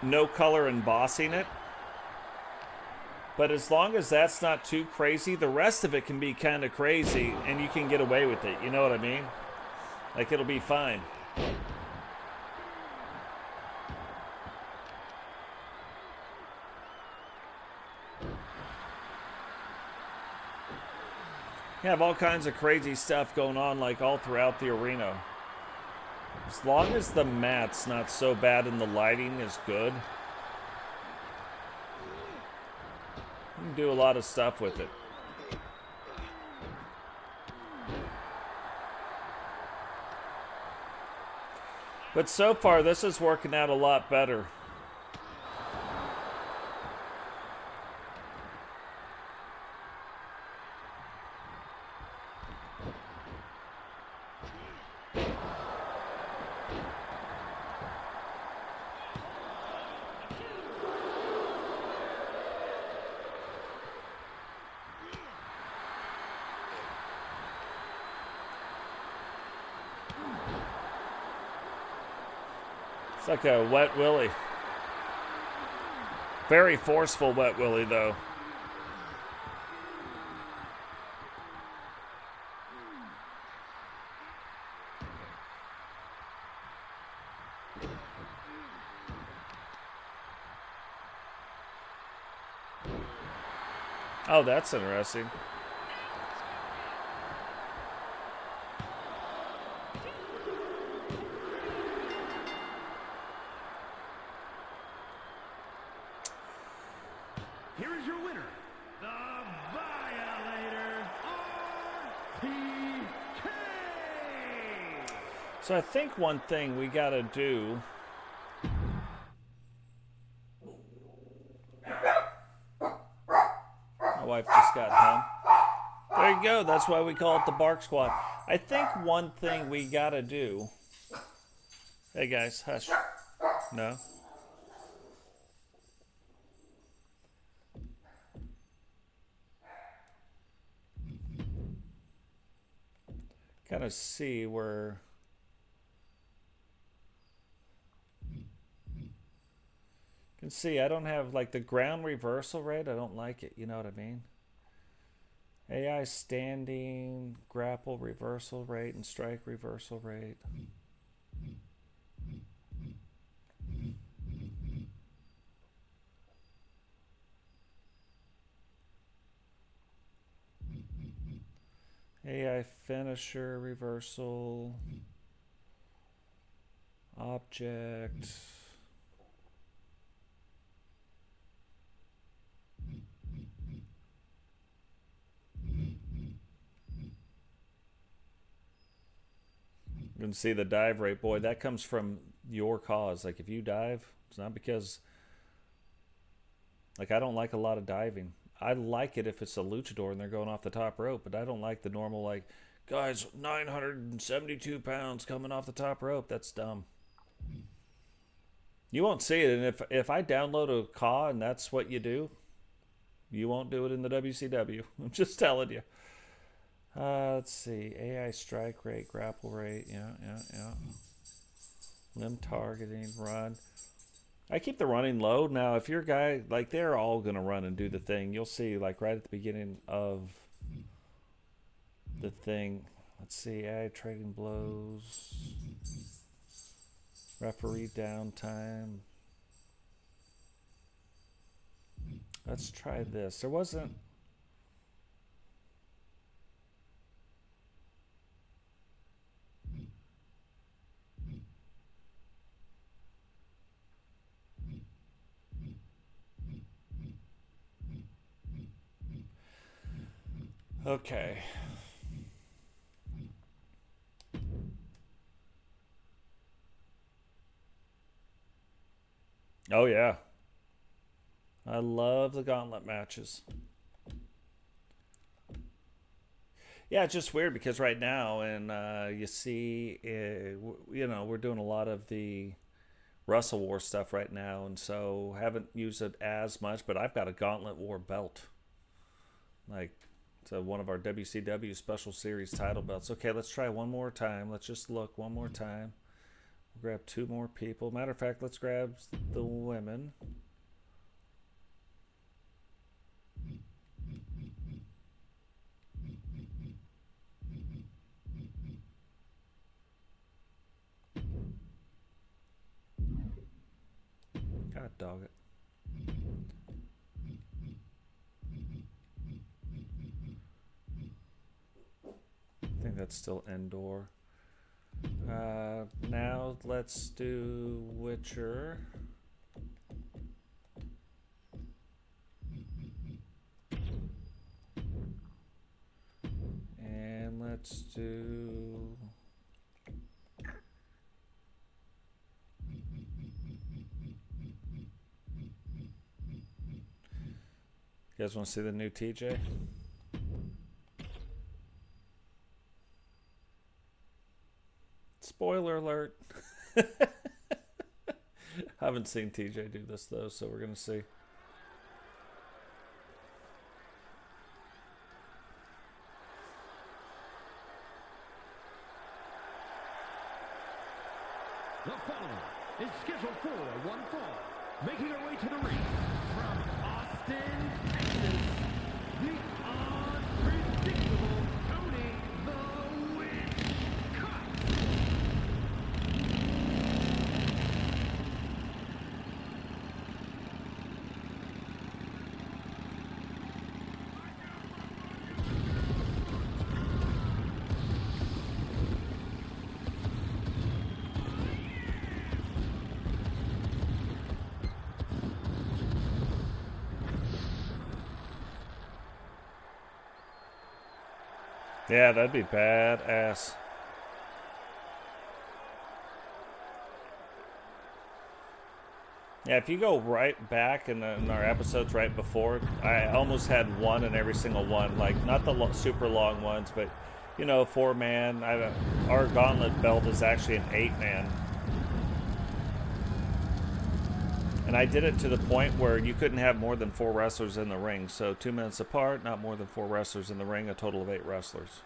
no color embossing it. But as long as that's not too crazy, the rest of it can be kind of crazy and you can get away with it. You know what I mean? Like, it'll be fine. You have all kinds of crazy stuff going on, like, all throughout the arena. As long as the mat's not so bad and the lighting is good, you can do a lot of stuff with it. But so far, this is working out a lot better. It's like a wet willy. Very forceful wet willy, though. Oh, that's interesting. Here is your winner, the Violator, RTK. So I think one thing we gotta do. My wife just got home. There you go. That's why we call it the Bark Squad. I think one thing we gotta do. Hey guys, hush. No. Kind of see where. You can see I don't have like the ground reversal rate. I don't like it. You know what I mean? AI standing, grapple reversal rate, and strike reversal rate. AI finisher reversal. Object. You can see the dive rate. Boy, that comes from your cause. Like, if you dive, it's not because... Like, I don't like a lot of diving. I like it if it's a luchador and they're going off the top rope, but I don't like the normal, like, guys, 972 pounds coming off the top rope. That's dumb. You won't see it, and if I download a CAW and that's what you do, you won't do it in the WCW. I'm just telling you. Let's see. AI strike rate, grapple rate. Yeah. Limb targeting, run. I keep the running low. Now, if your guy, like, they're all going to run and do the thing. You'll see, like, right at the beginning of the thing. Let's see. AI trading blows. Referee downtime. Let's try this. There wasn't... Okay. Oh, yeah. I love the gauntlet matches. Yeah, it's just weird because right now, and you see, you know, we're doing a lot of the Wrestle War stuff right now, and so haven't used it as much, but I've got a Gauntlet War belt. Like, it's one of our WCW Special Series title belts. Okay, let's try one more time. Let's just look one more time. We'll grab two more people. Matter of fact, let's grab the women. God dog it. I think that's still indoor. Now let's do Witcher. And let's do... You guys want to see the new TJ? Spoiler alert. I haven't seen TJ do this though, so we're going to see. The following is scheduled for one fall, making her way to the ring from Austin, Texas, the unpredictable Tony the Witch Cut. Yeah, that'd be badass. Yeah, if you go right back in our episodes right before, I almost had one in every single one. Like, not the super long ones, but, you know, 4-man. Our gauntlet belt is actually an 8-man. And I did it to the point where you couldn't have more than 4 wrestlers in the ring. So 2 minutes apart, not more than 4 wrestlers in the ring, a total of 8 wrestlers.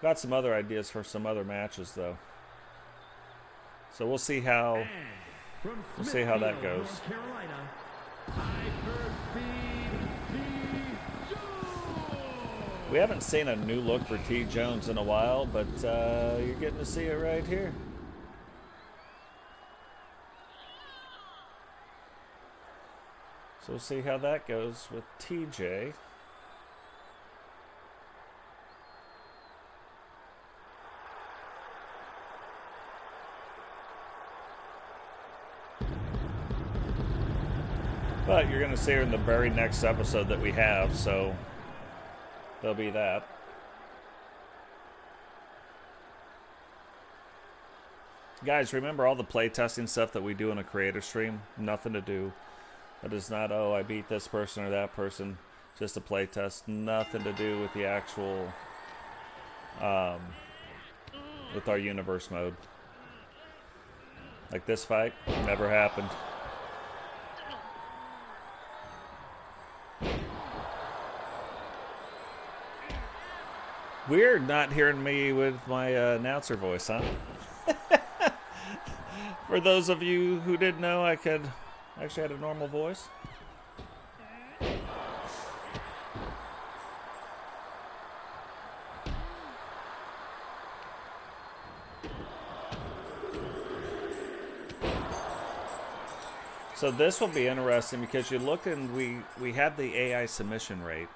Got some other ideas for some other matches, though. So we'll see how that goes. Carolina, Hyperspeed T. Jones. We haven't seen a new look for T. Jones in a while, but you're getting to see it right here. So we'll see how that goes with TJ. But you're going to see her in the very next episode that we have, so there'll be that. Guys, remember all the playtesting stuff that we do in a creator stream? Nothing to do. It is not, oh, I beat this person or that person. Just a play test. Nothing to do with the actual, with our universe mode. Like this fight, never happened. Weird not hearing me with my announcer voice, huh? For those of you who didn't know, I actually had a normal voice. So this will be interesting because you look and we have the AI submission rate.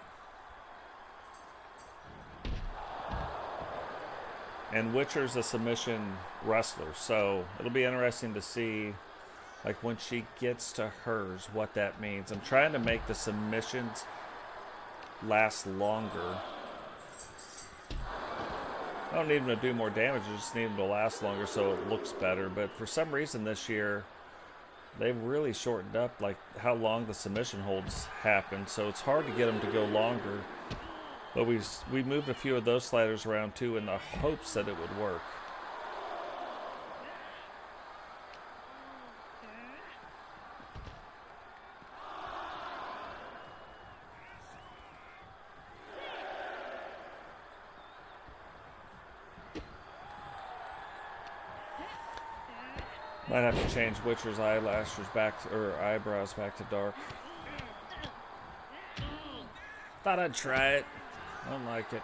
And Witcher's a submission wrestler, so it'll be interesting to see, like, when she gets to hers, what that means. I'm trying to make the submissions last longer. I don't need them to do more damage, I just need them to last longer so it looks better. But for some reason this year, they've really shortened up like how long the submission holds happen, so it's hard to get them to go longer. But we moved a few of those sliders around too in the hopes that it would work. Might have to change Witcher's eyelashes back to, or eyebrows back to dark. Thought I'd try it. I don't like it.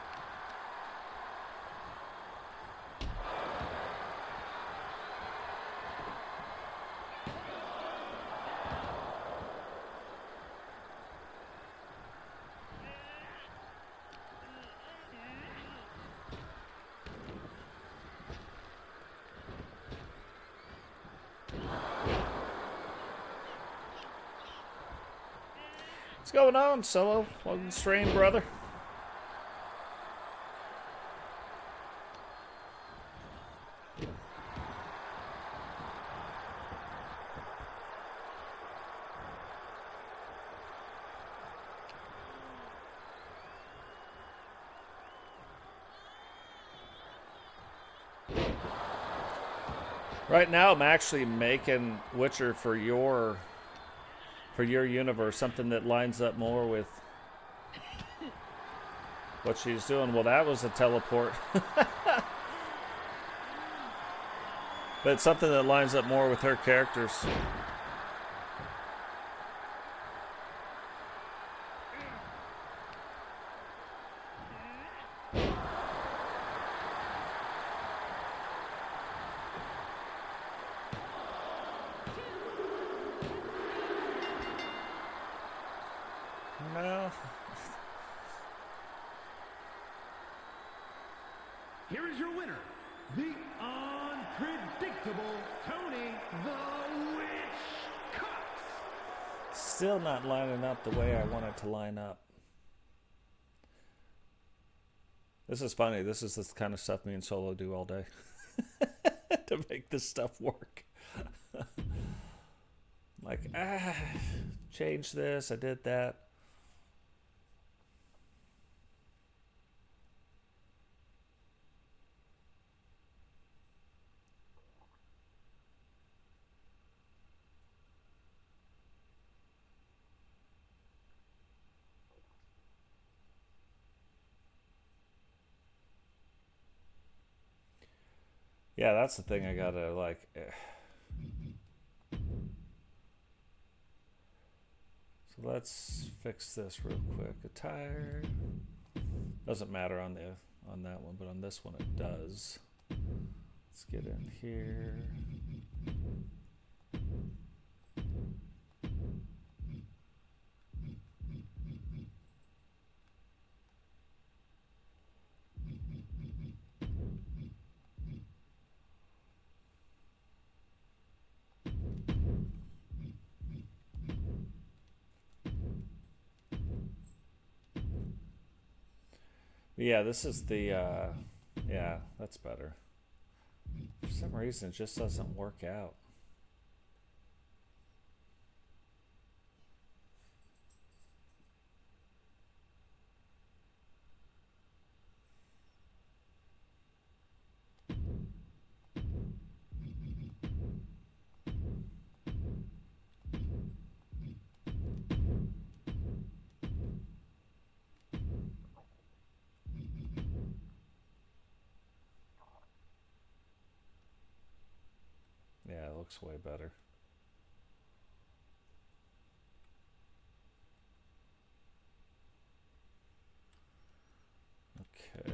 What's going on, Solo? Welcome to the stream, brother. Right now, I'm actually making Witcher for your universe, something that lines up more with what she's doing. Well, that was a teleport. But it's something that lines up more with her characters. Here is your winner, the unpredictable Tony the Witch Cox. Still not lining up the way I want it to line up. This is funny. This is the kind of stuff me and Solo do all day to make this stuff work. Like, change this. I did that. Yeah, that's the thing I gotta, like... So let's fix this real quick. Attire... Doesn't matter on that one, but on this one it does. Let's get in here. Yeah, this is the, yeah, that's better. For some reason, it just doesn't work out. Yeah, it looks way better. Okay.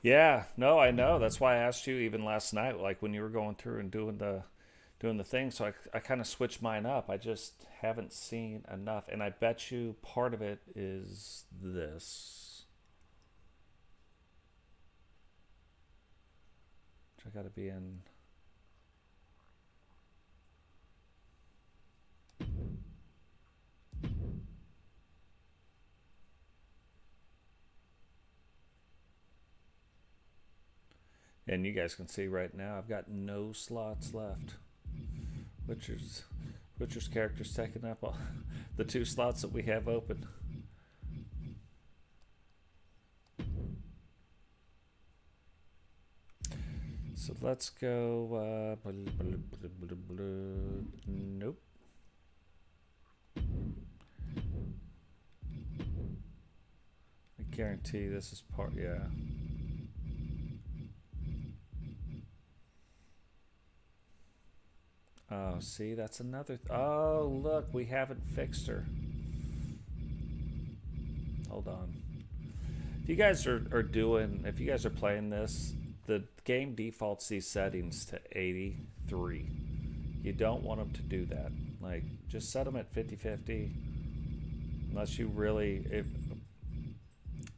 Yeah, no, I know. That's why I asked you even last night, like when you were going through and doing the doing the thing. So I kind of switched mine up. I just haven't seen enough. And I bet you part of it is this. Which I got to be in. And you guys can see right now I've got no slots left. Butcher's character's taking up all the 2 slots that we have open. So let's go. Nope. I guarantee this is part. Yeah. Oh, see, that's another. Oh, look, we haven't fixed her. Hold on. If you guys are if you guys are playing this, the game defaults these settings to 83. You don't want them to do that. Like, just set them at 50-50. Unless you really,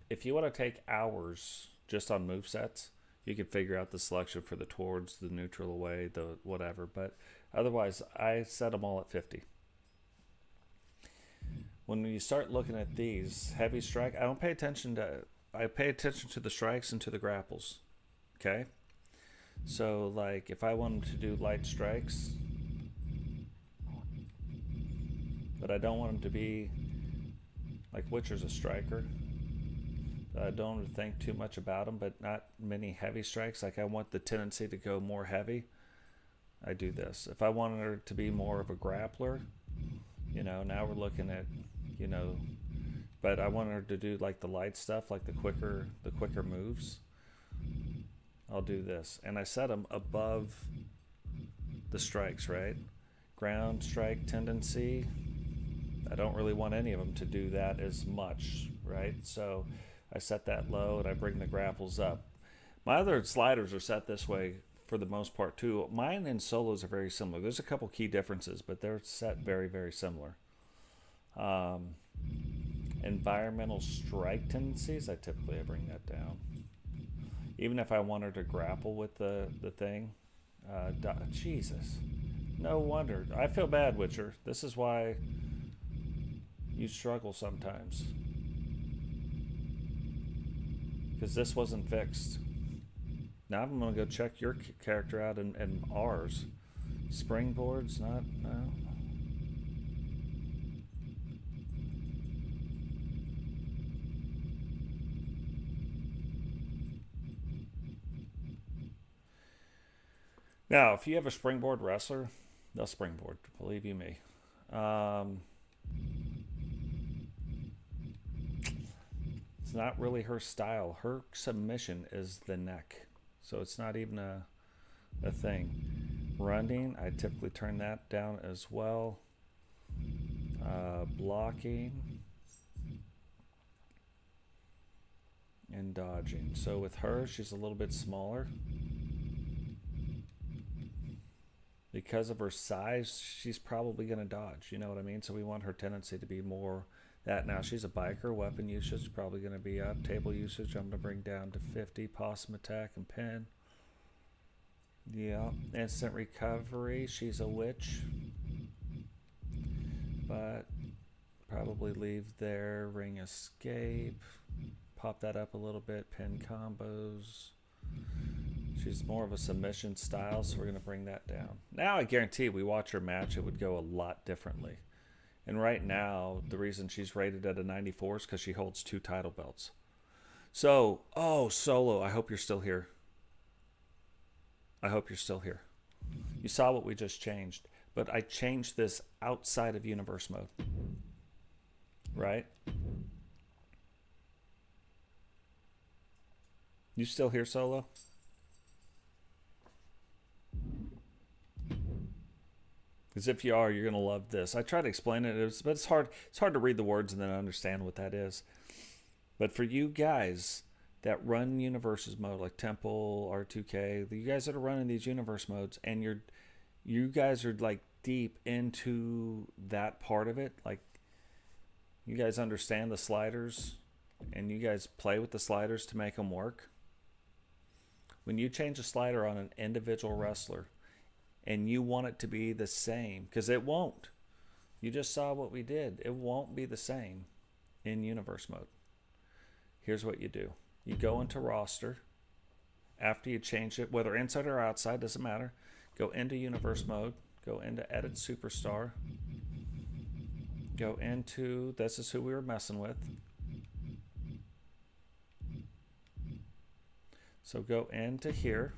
if you want to take hours just on movesets, you can figure out the selection for the towards, the neutral, away, the whatever. But otherwise, I set them all at 50. When you start looking at these, heavy strike, I pay attention to the strikes and to the grapples. Okay? So, like, if I wanted to do light strikes, but I don't want them to be, like, Witcher's a striker. I don't think too much about them, but not many heavy strikes. Like, I want the tendency to go more heavy. I do this. If I wanted her to be more of a grappler, you know, now we're looking at, you know, but I want her to do like the light stuff, like the quicker moves. I'll do this. And I set them above the strikes, right? Ground strike tendency. I don't really want any of them to do that as much, right? So I set that low and I bring the grapples up. My other sliders are set this way for the most part too. Mine and solos are very similar. There's a couple key differences, but they're set very, very similar. Environmental strike tendencies, I bring that down. Even if I wanted to grapple with the thing. Jesus. No wonder. I feel bad, Witcher. This is why you struggle sometimes. Because this wasn't fixed. Now I'm going to go check your character out and ours. Springboards, no. Now, if you have a springboard wrestler, they'll springboard, believe you me. It's not really her style. Her submission is the neck. So it's not even a thing. Running, I typically turn that down as well. Blocking. And dodging. So with her, she's a little bit smaller. Because of her size, she's probably going to dodge. You know what I mean? So we want her tendency to be more that. Now she's a biker. Weapon usage is probably going to be up. Table usage, I'm going to bring down to 50. Possum attack and pin. Yeah. Instant recovery. She's a witch. But probably leave there. Ring escape. Pop that up a little bit. Pin combos. She's more of a submission style, so we're going to bring that down. Now I guarantee we watch her match, it would go a lot differently. And right now, the reason she's rated at a 94 is because she holds 2 title belts. So, Solo, I hope you're still here. I hope you're still here. You saw what we just changed, but I changed this outside of Universe Mode. Right? You still here, Solo? Because if you are, you're going to love this. I try to explain it, but it's hard. It's hard to read the words and then understand what that is. But for you guys that run Universes mode, like Temple, R2K, you guys that are running these Universe modes, and you guys are like deep into that part of it. Like, you guys understand the sliders and you guys play with the sliders to make them work. When you change a slider on an individual wrestler and you want it to be the same, because it won't. You just saw what we did. It won't be the same in Universe Mode. Here's what you do. You go into roster. After you change it, whether inside or outside, doesn't matter. Go into Universe Mode. Go into Edit Superstar. Go into, this is who we were messing with. So go into here.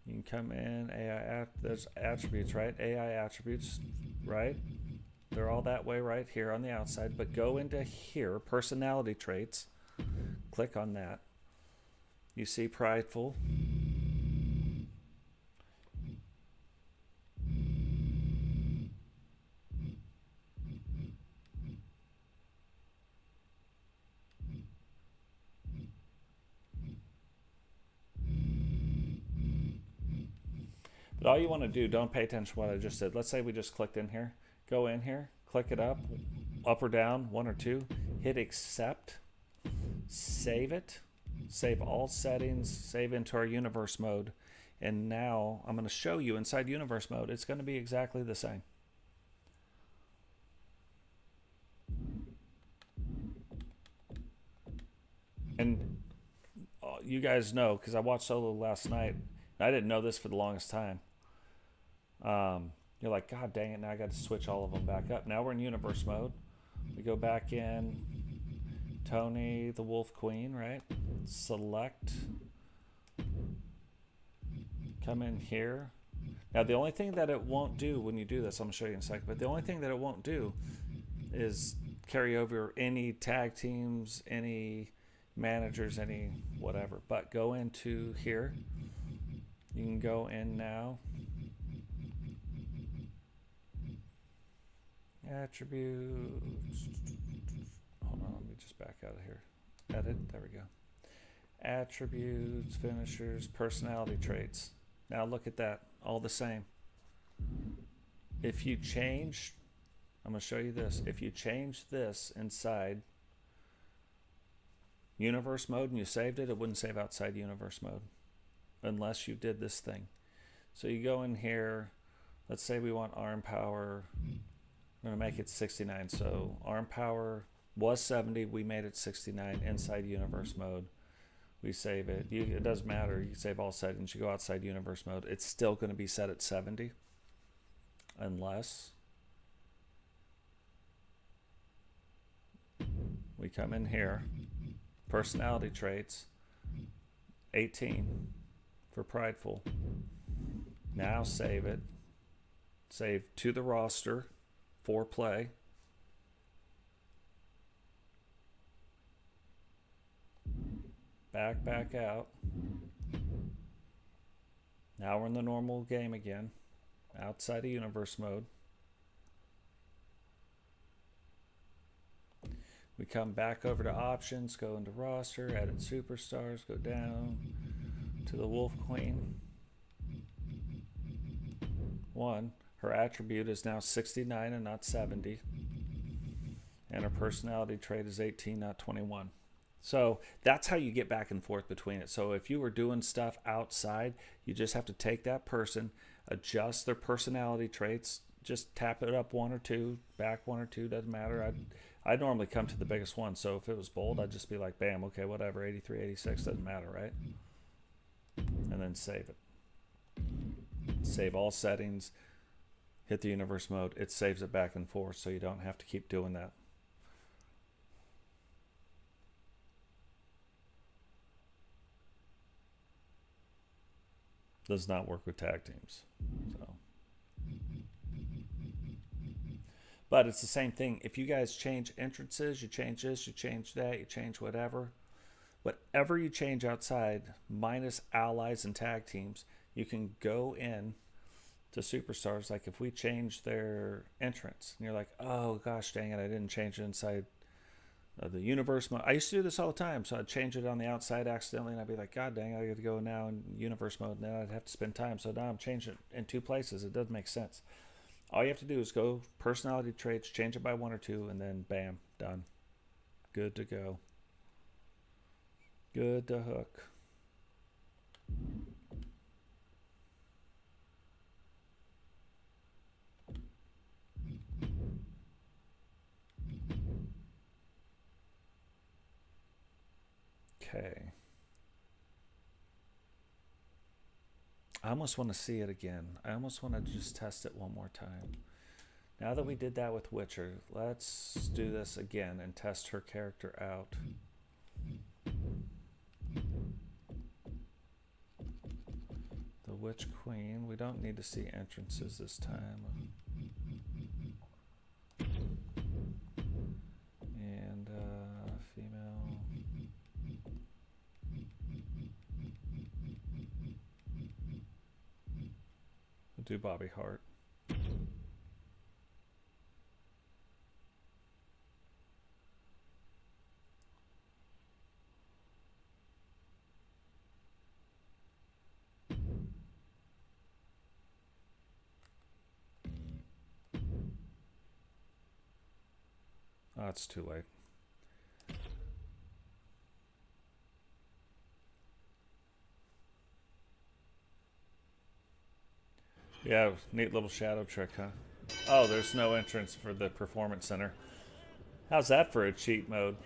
You can come in, AI, there's attributes, right? AI attributes, right? They're all that way right here on the outside. But go into here, personality traits. Click on that. You see prideful. But all you want to do, don't pay attention to what I just said. Let's say we just clicked in here. Go in here, click it up or down, 1 or 2. Hit accept. Save it. Save all settings. Save into our Universe Mode. And now I'm going to show you inside Universe Mode. It's going to be exactly the same. And you guys know, because I watched Solo last night. I didn't know this for the longest time. You're like, God dang it, now I got to switch all of them back up. Now we're in Universe Mode. We go back in Tony, the Wolf Queen, right? Select. Come in here. Now the only thing that it won't do when you do this, I'm going to show you in a second, but the only thing that it won't do is carry over any tag teams, any managers, any whatever. But go into here. You can go in now. Attributes. Hold on, let me just back out of here. Edit, there we go. Attributes, finishers, personality traits. Now look at that, all the same. If you change, I'm going to show you this. If you change this inside Universe Mode and you saved it, it wouldn't save outside Universe Mode unless you did this thing. So you go in here, let's say we want arm power. I'm going to make it 69. So arm power was 70. We made it 69 inside Universe Mode. We save it. It doesn't matter. You save all settings. You go outside Universe Mode. It's still going to be set at 70. Unless we come in here. Personality traits. 18 for prideful. Now save it. Save to the roster. For play. Back out. Now we're in the normal game again. Outside of Universe Mode. We come back over to options, go into roster, edit superstars, go down to the Wolf Queen. 1. Her attribute is now 69 and not 70. And her personality trait is 18, not 21. So that's how you get back and forth between it. So if you were doing stuff outside, you just have to take that person, adjust their personality traits, just tap it up 1 or 2, back 1 or 2, doesn't matter. I'd normally come to the biggest one. So if it was bold, I'd just be like, bam, okay, whatever, 83, 86, doesn't matter, right? And then save it. Save all settings. Hit the Universe Mode. It saves it back and forth, so you don't have to keep doing that. Does not work with tag teams. So. But it's the same thing. If you guys change entrances, you change this, you change that, you change whatever. Whatever you change outside, minus allies and tag teams, you can go in to Superstars. Like if we change their entrance and you're like, oh gosh dang it, I didn't change it inside the universe mode. I used to do this all the time, so I'd change it on the outside accidentally, and I'd be like, God dang, I got to go now in universe mode, and then I'd have to spend time. So now I'm changing it in 2 places. It doesn't make sense. All you have to do is go personality traits, change it by 1 or 2, and then bam, done. Good to go. Good to hook. Okay. I almost want to see it again. I almost want to just test it one more time. Now that we did that with Witcher, let's do this again and test her character out. The Witch Queen. We don't need to see entrances this time. And female. We'll do Bobby Hart. Oh, it's too late. Yeah, neat little shadow trick, huh? Oh, there's no entrance for the performance center. How's that for a cheat mode?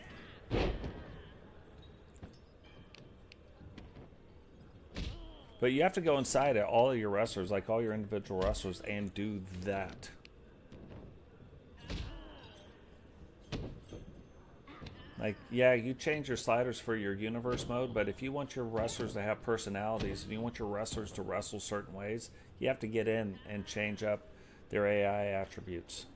But you have to go inside at all of your wrestlers, like all your individual wrestlers, and do that. Like, yeah, you change your sliders for your universe mode, but if you want your wrestlers to have personalities and you want your wrestlers to wrestle certain ways, you have to get in and change up their AI attributes.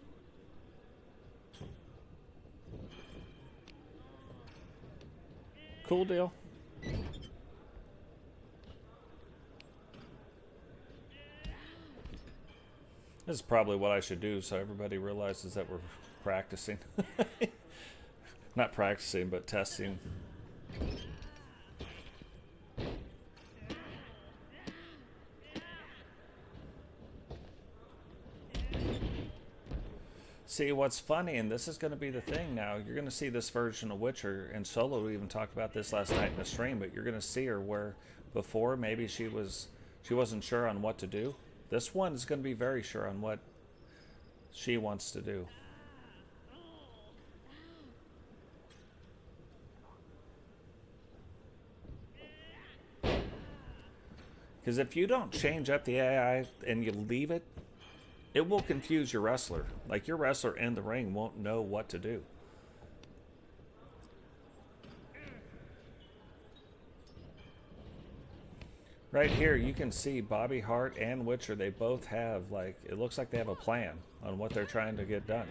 Cool deal. This is probably what I should do so everybody realizes that we're practicing. Not practicing, but testing. See, what's funny, and this is going to be the thing now, you're going to see this version of Witcher, and Solo even talked about this last night in the stream, but you're going to see her where before maybe she wasn't sure on what to do. This one is going to be very sure on what she wants to do. Because if you don't change up the AI and you leave it, it will confuse your wrestler. Like, your wrestler in the ring won't know what to do. Right here, you can see Bobby Hart and Witcher, they both have, like, it looks like they have a plan on what they're trying to get done.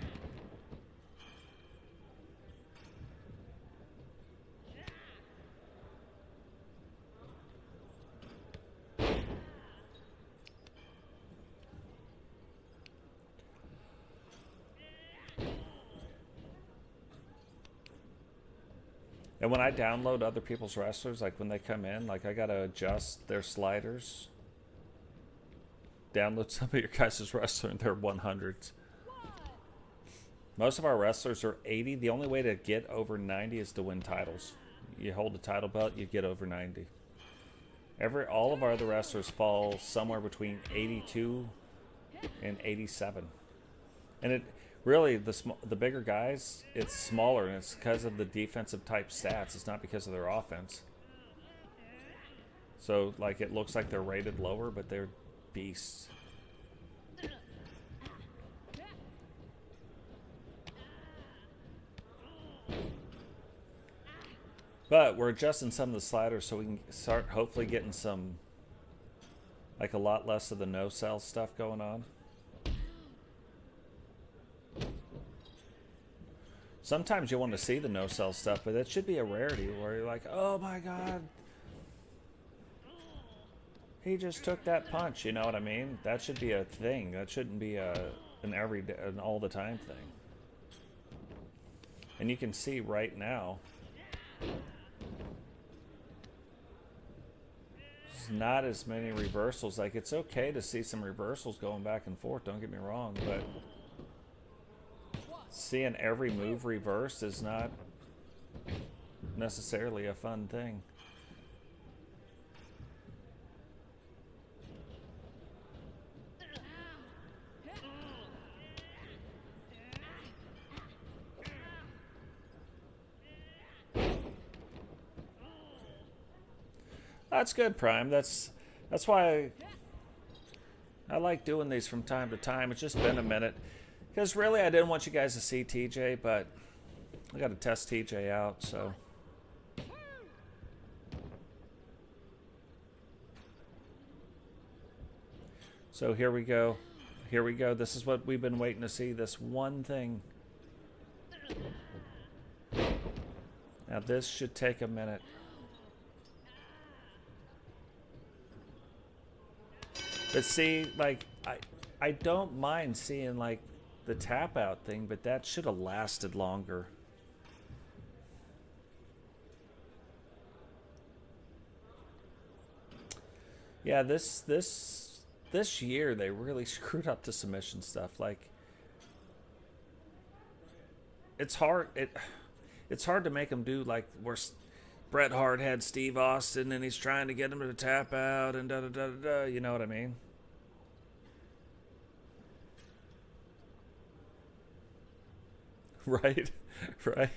And when I download other people's wrestlers, like when they come in, like I gotta adjust their sliders. Download some of your guys' wrestler and they're 100s. Most of our wrestlers are 80. The only way to get over 90 is to win titles. You hold a title belt, you get over 90. All of our other wrestlers fall somewhere between 82 and 87. And it really, the bigger guys, it's smaller, and it's because of the defensive type stats. It's not because of their offense. So, like, it looks like they're rated lower, but they're beasts. But we're adjusting some of the sliders so we can start hopefully getting some, like, a lot less of the no-sell stuff going on. Sometimes you want to see the no-sell stuff, but that should be a rarity where you're like, oh my god, he just took that punch, you know what I mean? That should be a thing. That shouldn't be an all-the-time thing. And you can see right now, there's not as many reversals. Like, it's okay to see some reversals going back and forth, don't get me wrong, but seeing every move reversed is not necessarily a fun thing. That's good, Prime. That's why I like doing these from time to time. It's just been a minute. Because really, I didn't want you guys to see TJ, but I got to test TJ out, so. So here we go. Here we go. This is what we've been waiting to see. This one thing. Now this should take a minute. But see, like, I don't mind seeing, like, the tap out thing, but that should have lasted longer. Yeah, this year they really screwed up the submission stuff. Like, it's hard to make them do, like, where Bret Hart had Steve Austin and he's trying to get him to tap out and da da da da. You know what I mean? Right, right.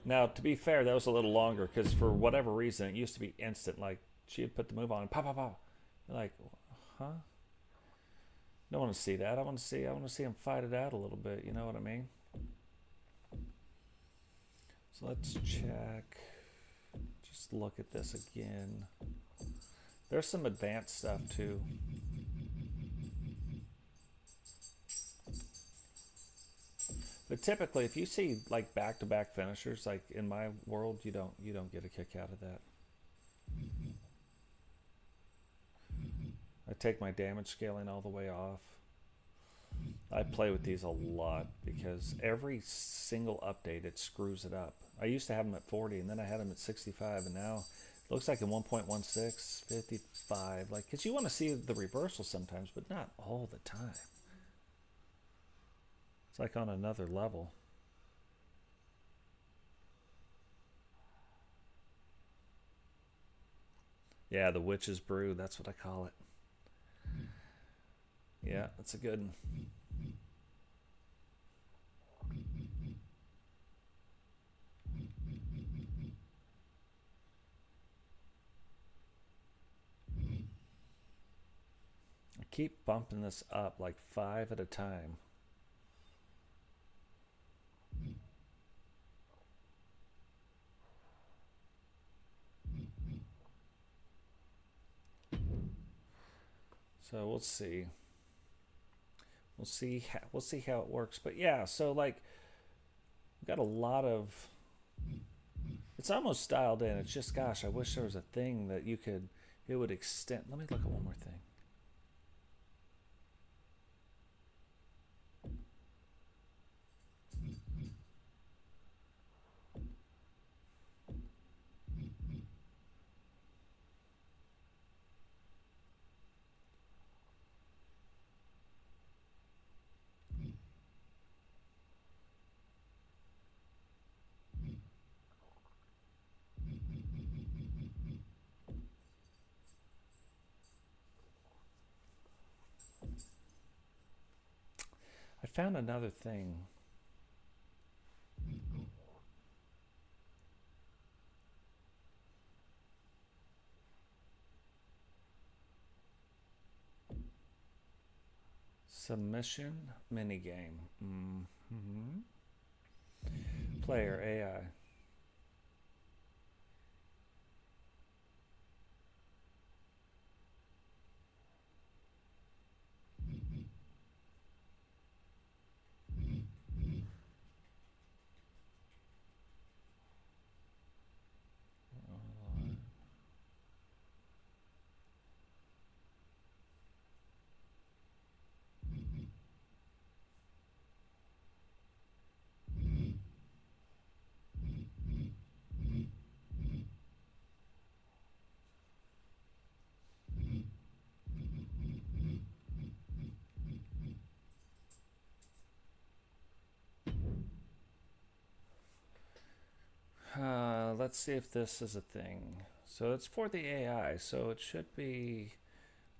Now, to be fair, that was a little longer because for whatever reason, it used to be instant. Like, she had put the move on and pop, pop, pop. You're like, huh? Don't want to see that. I want to see him fight it out a little bit. You know what I mean? So let's check. Just look at this again. There's some advanced stuff too. But typically, if you see like back-to-back finishers, like in my world, you don't get a kick out of that. I take my damage scaling all the way off. I play with these a lot because every single update it screws it up. I used to have them at 40 and then I had them at 65 and now it looks like in 1.16, 55. Like, because you want to see the reversal sometimes, but not all the time. It's like on another level. Yeah, the witch's brew, that's what I call it. Yeah, that's a good one. I keep bumping this up like 5 at a time. So we'll see. We'll see how it works. But yeah, so like we've got a lot of, it's almost dialed in. It's just, gosh, I wish there was a thing that you could, it would extend. Let me look at one more thing. I found another thing. Submission minigame. Player AI. Let's see if this is a thing. So it's for the AI, so it should be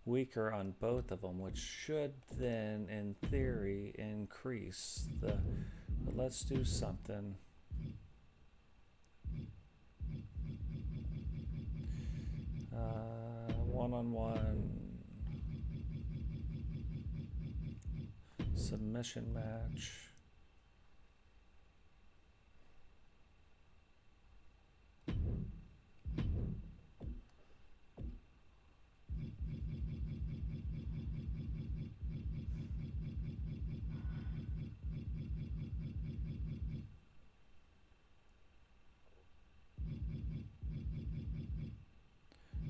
weaker on both of them, which should then, in theory, increase the... But let's do something. One-on-one submission match.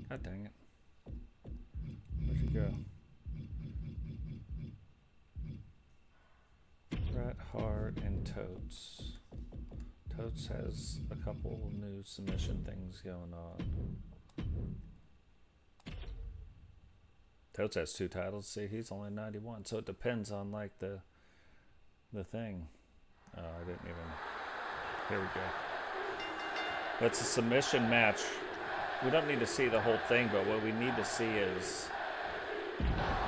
God dang it. Where'd you go? Bret Hart and Totes. Totes has a couple new submission things going on. Totes has 2 titles. See, he's only 91. So it depends on like the thing. Oh, I didn't even... Here we go. It's a submission match. We don't need to see the whole thing, but what we need to see is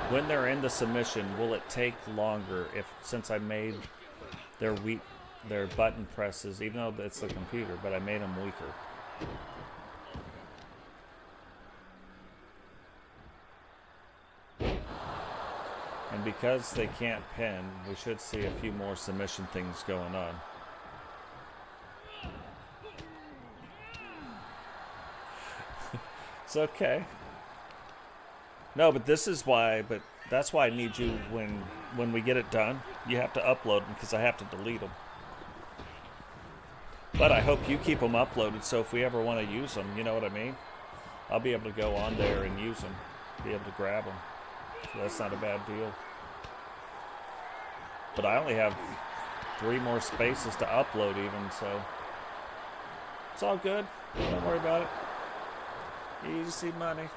when they're in the submission, will it take longer since I made their button presses, even though it's the computer, but I made them weaker. And because they can't pin, we should see a few more submission things going on. It's okay. No, but this is why, that's why I need you when we get it done. You have to upload them because I have to delete them. But I hope you keep them uploaded so if we ever want to use them, you know what I mean? I'll be able to go on there and use them, be able to grab them. So that's not a bad deal. But I only have 3 more spaces to upload even, so it's all good. Don't worry about it. Easy money.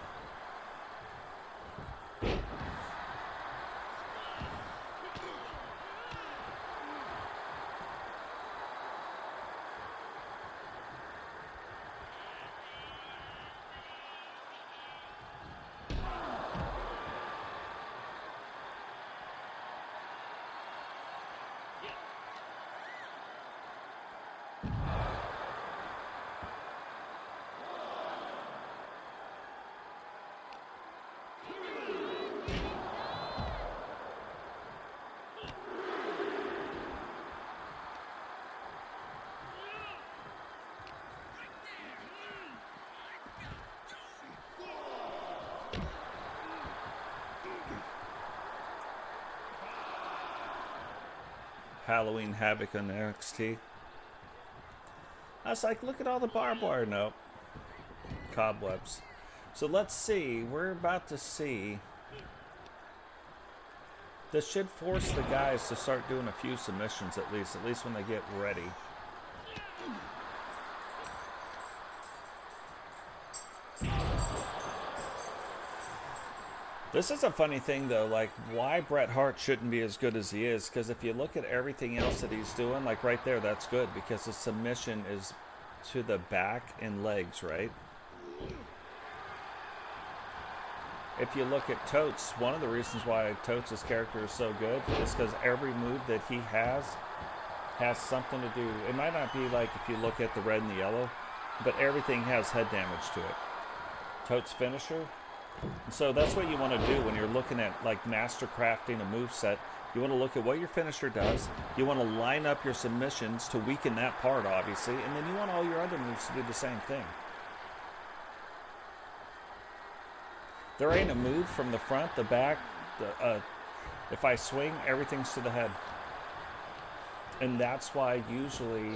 Halloween Havoc on NXT. I was like, look at all the barbed wire. Nope. Cobwebs. So let's see. We're about to see. This should force the guys to start doing a few submissions at least when they get ready. This is a funny thing, though, like, why Bret Hart shouldn't be as good as he is, because if you look at everything else that he's doing, like right there, that's good, because the submission is to the back and legs, right? If you look at Totes, one of the reasons why Totes' character is so good is because every move that he has something to do. It might not be like if you look at the red and the yellow, but everything has head damage to it. Totes' finisher. So that's what you want to do when you're looking at like master crafting a moveset. You want to look at what your finisher does. You want to line up your submissions to weaken that part, obviously, and then you want all your other moves to do the same thing. There ain't a move from the front, the back. If I swing, everything's to the head. And that's why usually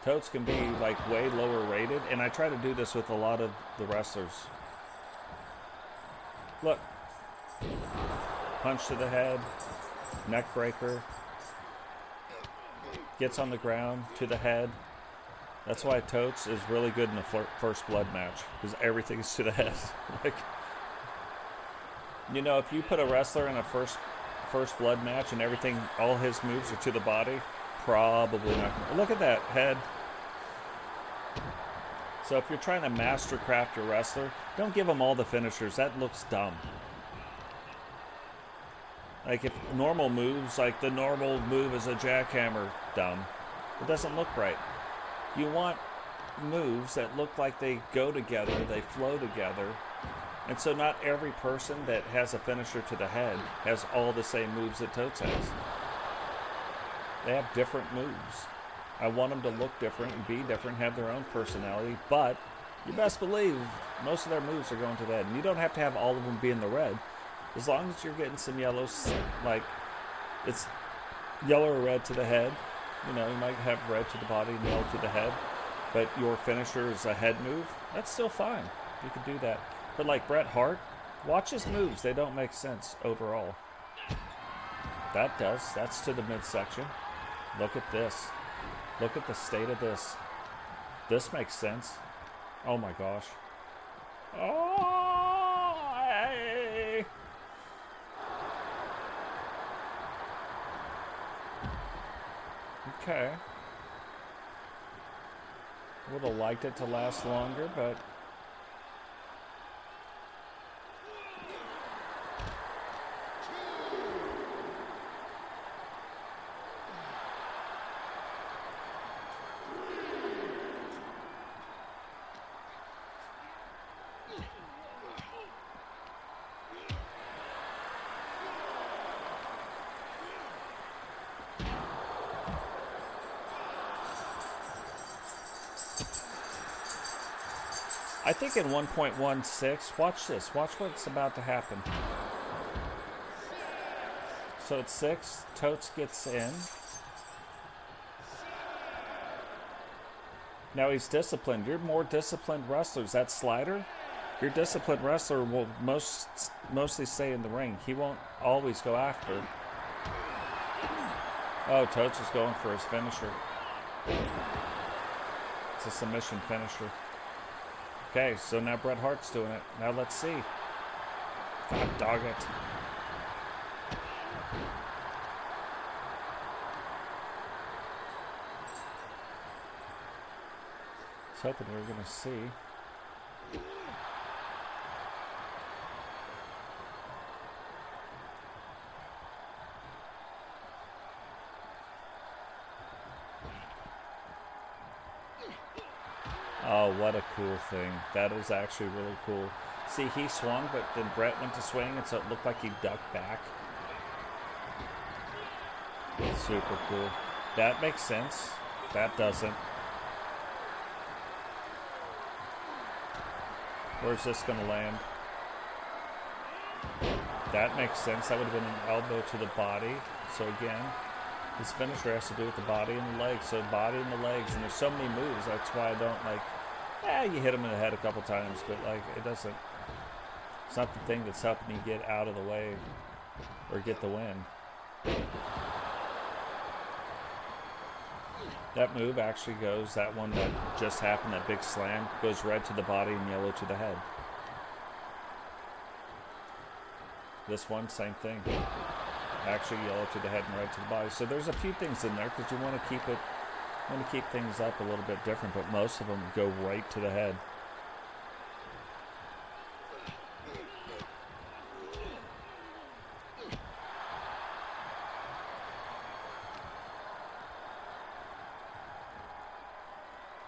Totes can be like way lower rated. And I try to do this with a lot of the wrestlers. Look. Punch to the head. Neck breaker. Gets on the ground to the head. That's why Totes is really good in the first blood match. Because everything's to the head. Like, you know, if you put a wrestler in a first blood match and everything, all his moves are to the body, probably not gonna. Look at that head. So if you're trying to mastercraft your wrestler, don't give them all the finishers. That looks dumb. Like if normal moves, like the normal move is a jackhammer, dumb. It doesn't look right. You want moves that look like they go together, they flow together. And so not every person that has a finisher to the head has all the same moves that Totes has. They have different moves. I want them to look different and be different, have their own personality, but you best believe most of their moves are going to the head. And you don't have to have all of them be in the red. As long as you're getting some yellows, like it's yellow or red to the head. You know, you might have red to the body and yellow to the head, but your finisher is a head move. That's still fine. You can do that. But like Bret Hart, watch his moves. They don't make sense overall. That does. That's to the midsection. Look at this. Look at the state of this. This makes sense. Oh my gosh. Oh, hey. Okay. Would have liked it to last longer, but I think in 1.16, watch this. Watch what's about to happen. So it's 6. Totes gets in. Now he's disciplined. You're more disciplined wrestlers. That slider, your disciplined wrestler will mostly stay in the ring. He won't always go after. Oh, Totes is going for his finisher. It's a submission finisher. Okay, so now Bret Hart's doing it. Now let's see. God dog it. I was hoping we were going to see. Oh, what a cool thing. That is actually really cool. See, he swung, but then Bret went to swing, and so it looked like he ducked back. Super cool. That makes sense. That doesn't. Where's this going to land? That makes sense. That would have been an elbow to the body. So again, his finisher has to do with the body and the legs. So body and the legs, and there's so many moves. That's why I don't like. You hit him in the head a couple times, but like it doesn't. It's not the thing that's helping you get out of the way or get the win. That move actually goes. That one that just happened, that big slam, goes red to the body and yellow to the head. This one, same thing. Actually, yellow to the head and red to the body. So there's a few things in there because you want to keep it. Want to keep things up a little bit different, but most of them go right to the head.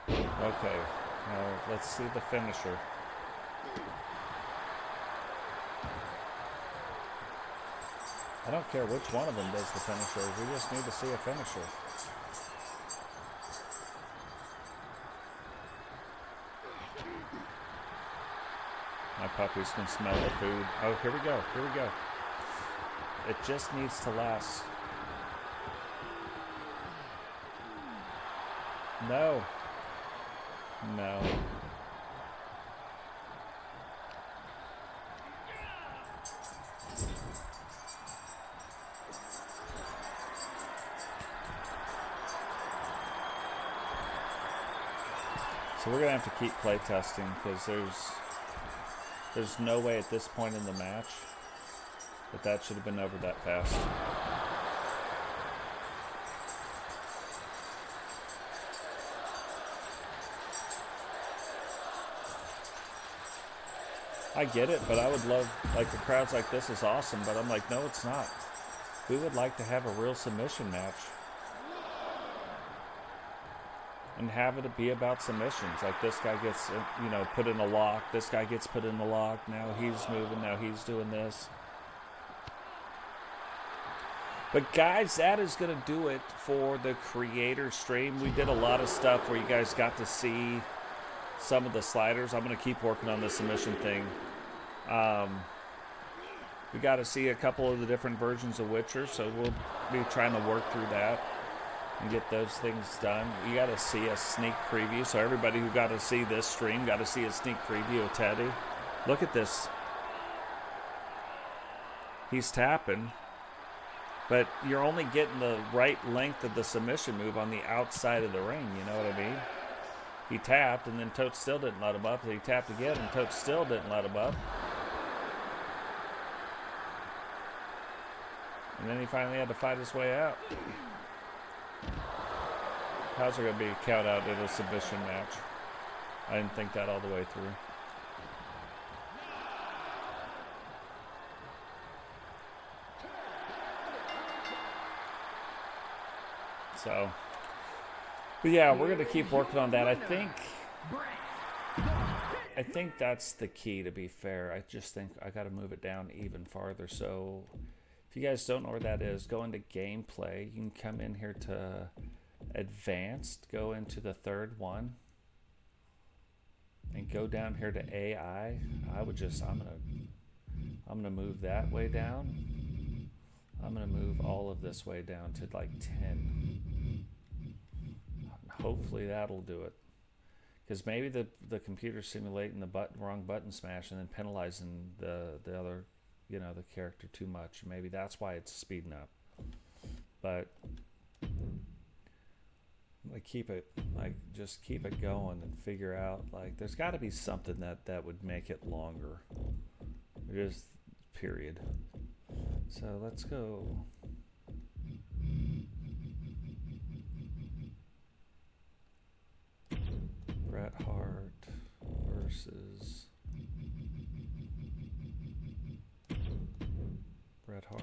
Okay, now let's see the finisher. I don't care which one of them does the finisher. We just need to see a finisher. My puppies can smell the food. Oh, here we go. Here we go. It just needs to last. No. No. So we're going to have to keep playtesting because there's no way at this point in the match that should have been over that fast. I get it, but I would love, like, the crowds like this is awesome, but I'm like, no, it's not. We would like to have a real submission match. And have it be about submissions. Like, this guy gets, you know, put in a lock. This guy gets put in a lock. Now he's moving. Now he's doing this. But, guys, that is going to do it for the creator stream. We did a lot of stuff where you guys got to see some of the sliders. I'm going to keep working on the submission thing. We got to see a couple of the different versions of Witcher, so we'll be trying to work through that and get those things done. You got to see a sneak preview, so everybody who got to see this stream got to see a sneak preview of Teddy. Look at this. He's tapping, but you're only getting the right length of the submission move on the outside of the ring, you know what I mean? He tapped, and then Totes still didn't let him up. He tapped again, and Totes still didn't let him up. And then he finally had to fight his way out. How's there going to be a count out in a submission match? I didn't think that all the way through. So, but yeah, we're going to keep working on that. I think that's the key, to be fair. I just think I got to move it down even farther. So if you guys don't know where that is, go into gameplay. You can come in here to advanced, go into the third one, and go down here to AI. I'm gonna move that way down. I'm gonna move all of this way down to like 10. Hopefully that'll do it. Because maybe the computer's simulating the wrong button smash and then penalizing the other, you know, the character too much. Maybe that's why it's speeding up. But like just keep it going and figure out, like, there's got to be something that would make it longer. Just period. So let's go. Bret Hart versus Bret Hart.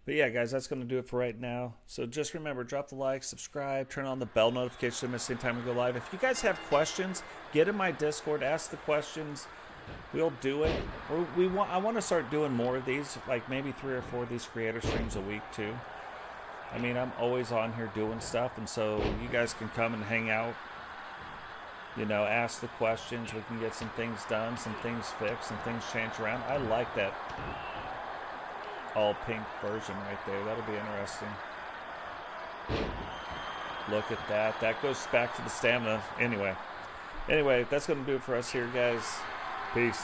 But yeah, guys, that's going to do it for right now. So just remember, drop the like, subscribe, turn on the bell notification to miss any time we go live. If you guys have questions, get in my Discord, ask the questions. We'll do it. I want to start doing more of these, like maybe 3 or 4 of these creator streams a week too. I mean, I'm always on here doing stuff, and so you guys can come and hang out. You know, ask the questions. We can get some things done, some things fixed, some things changed around. I like that all pink version right there. That'll be interesting. Look at that. That goes back to the stamina. Anyway, that's going to do it for us here, guys. Peace.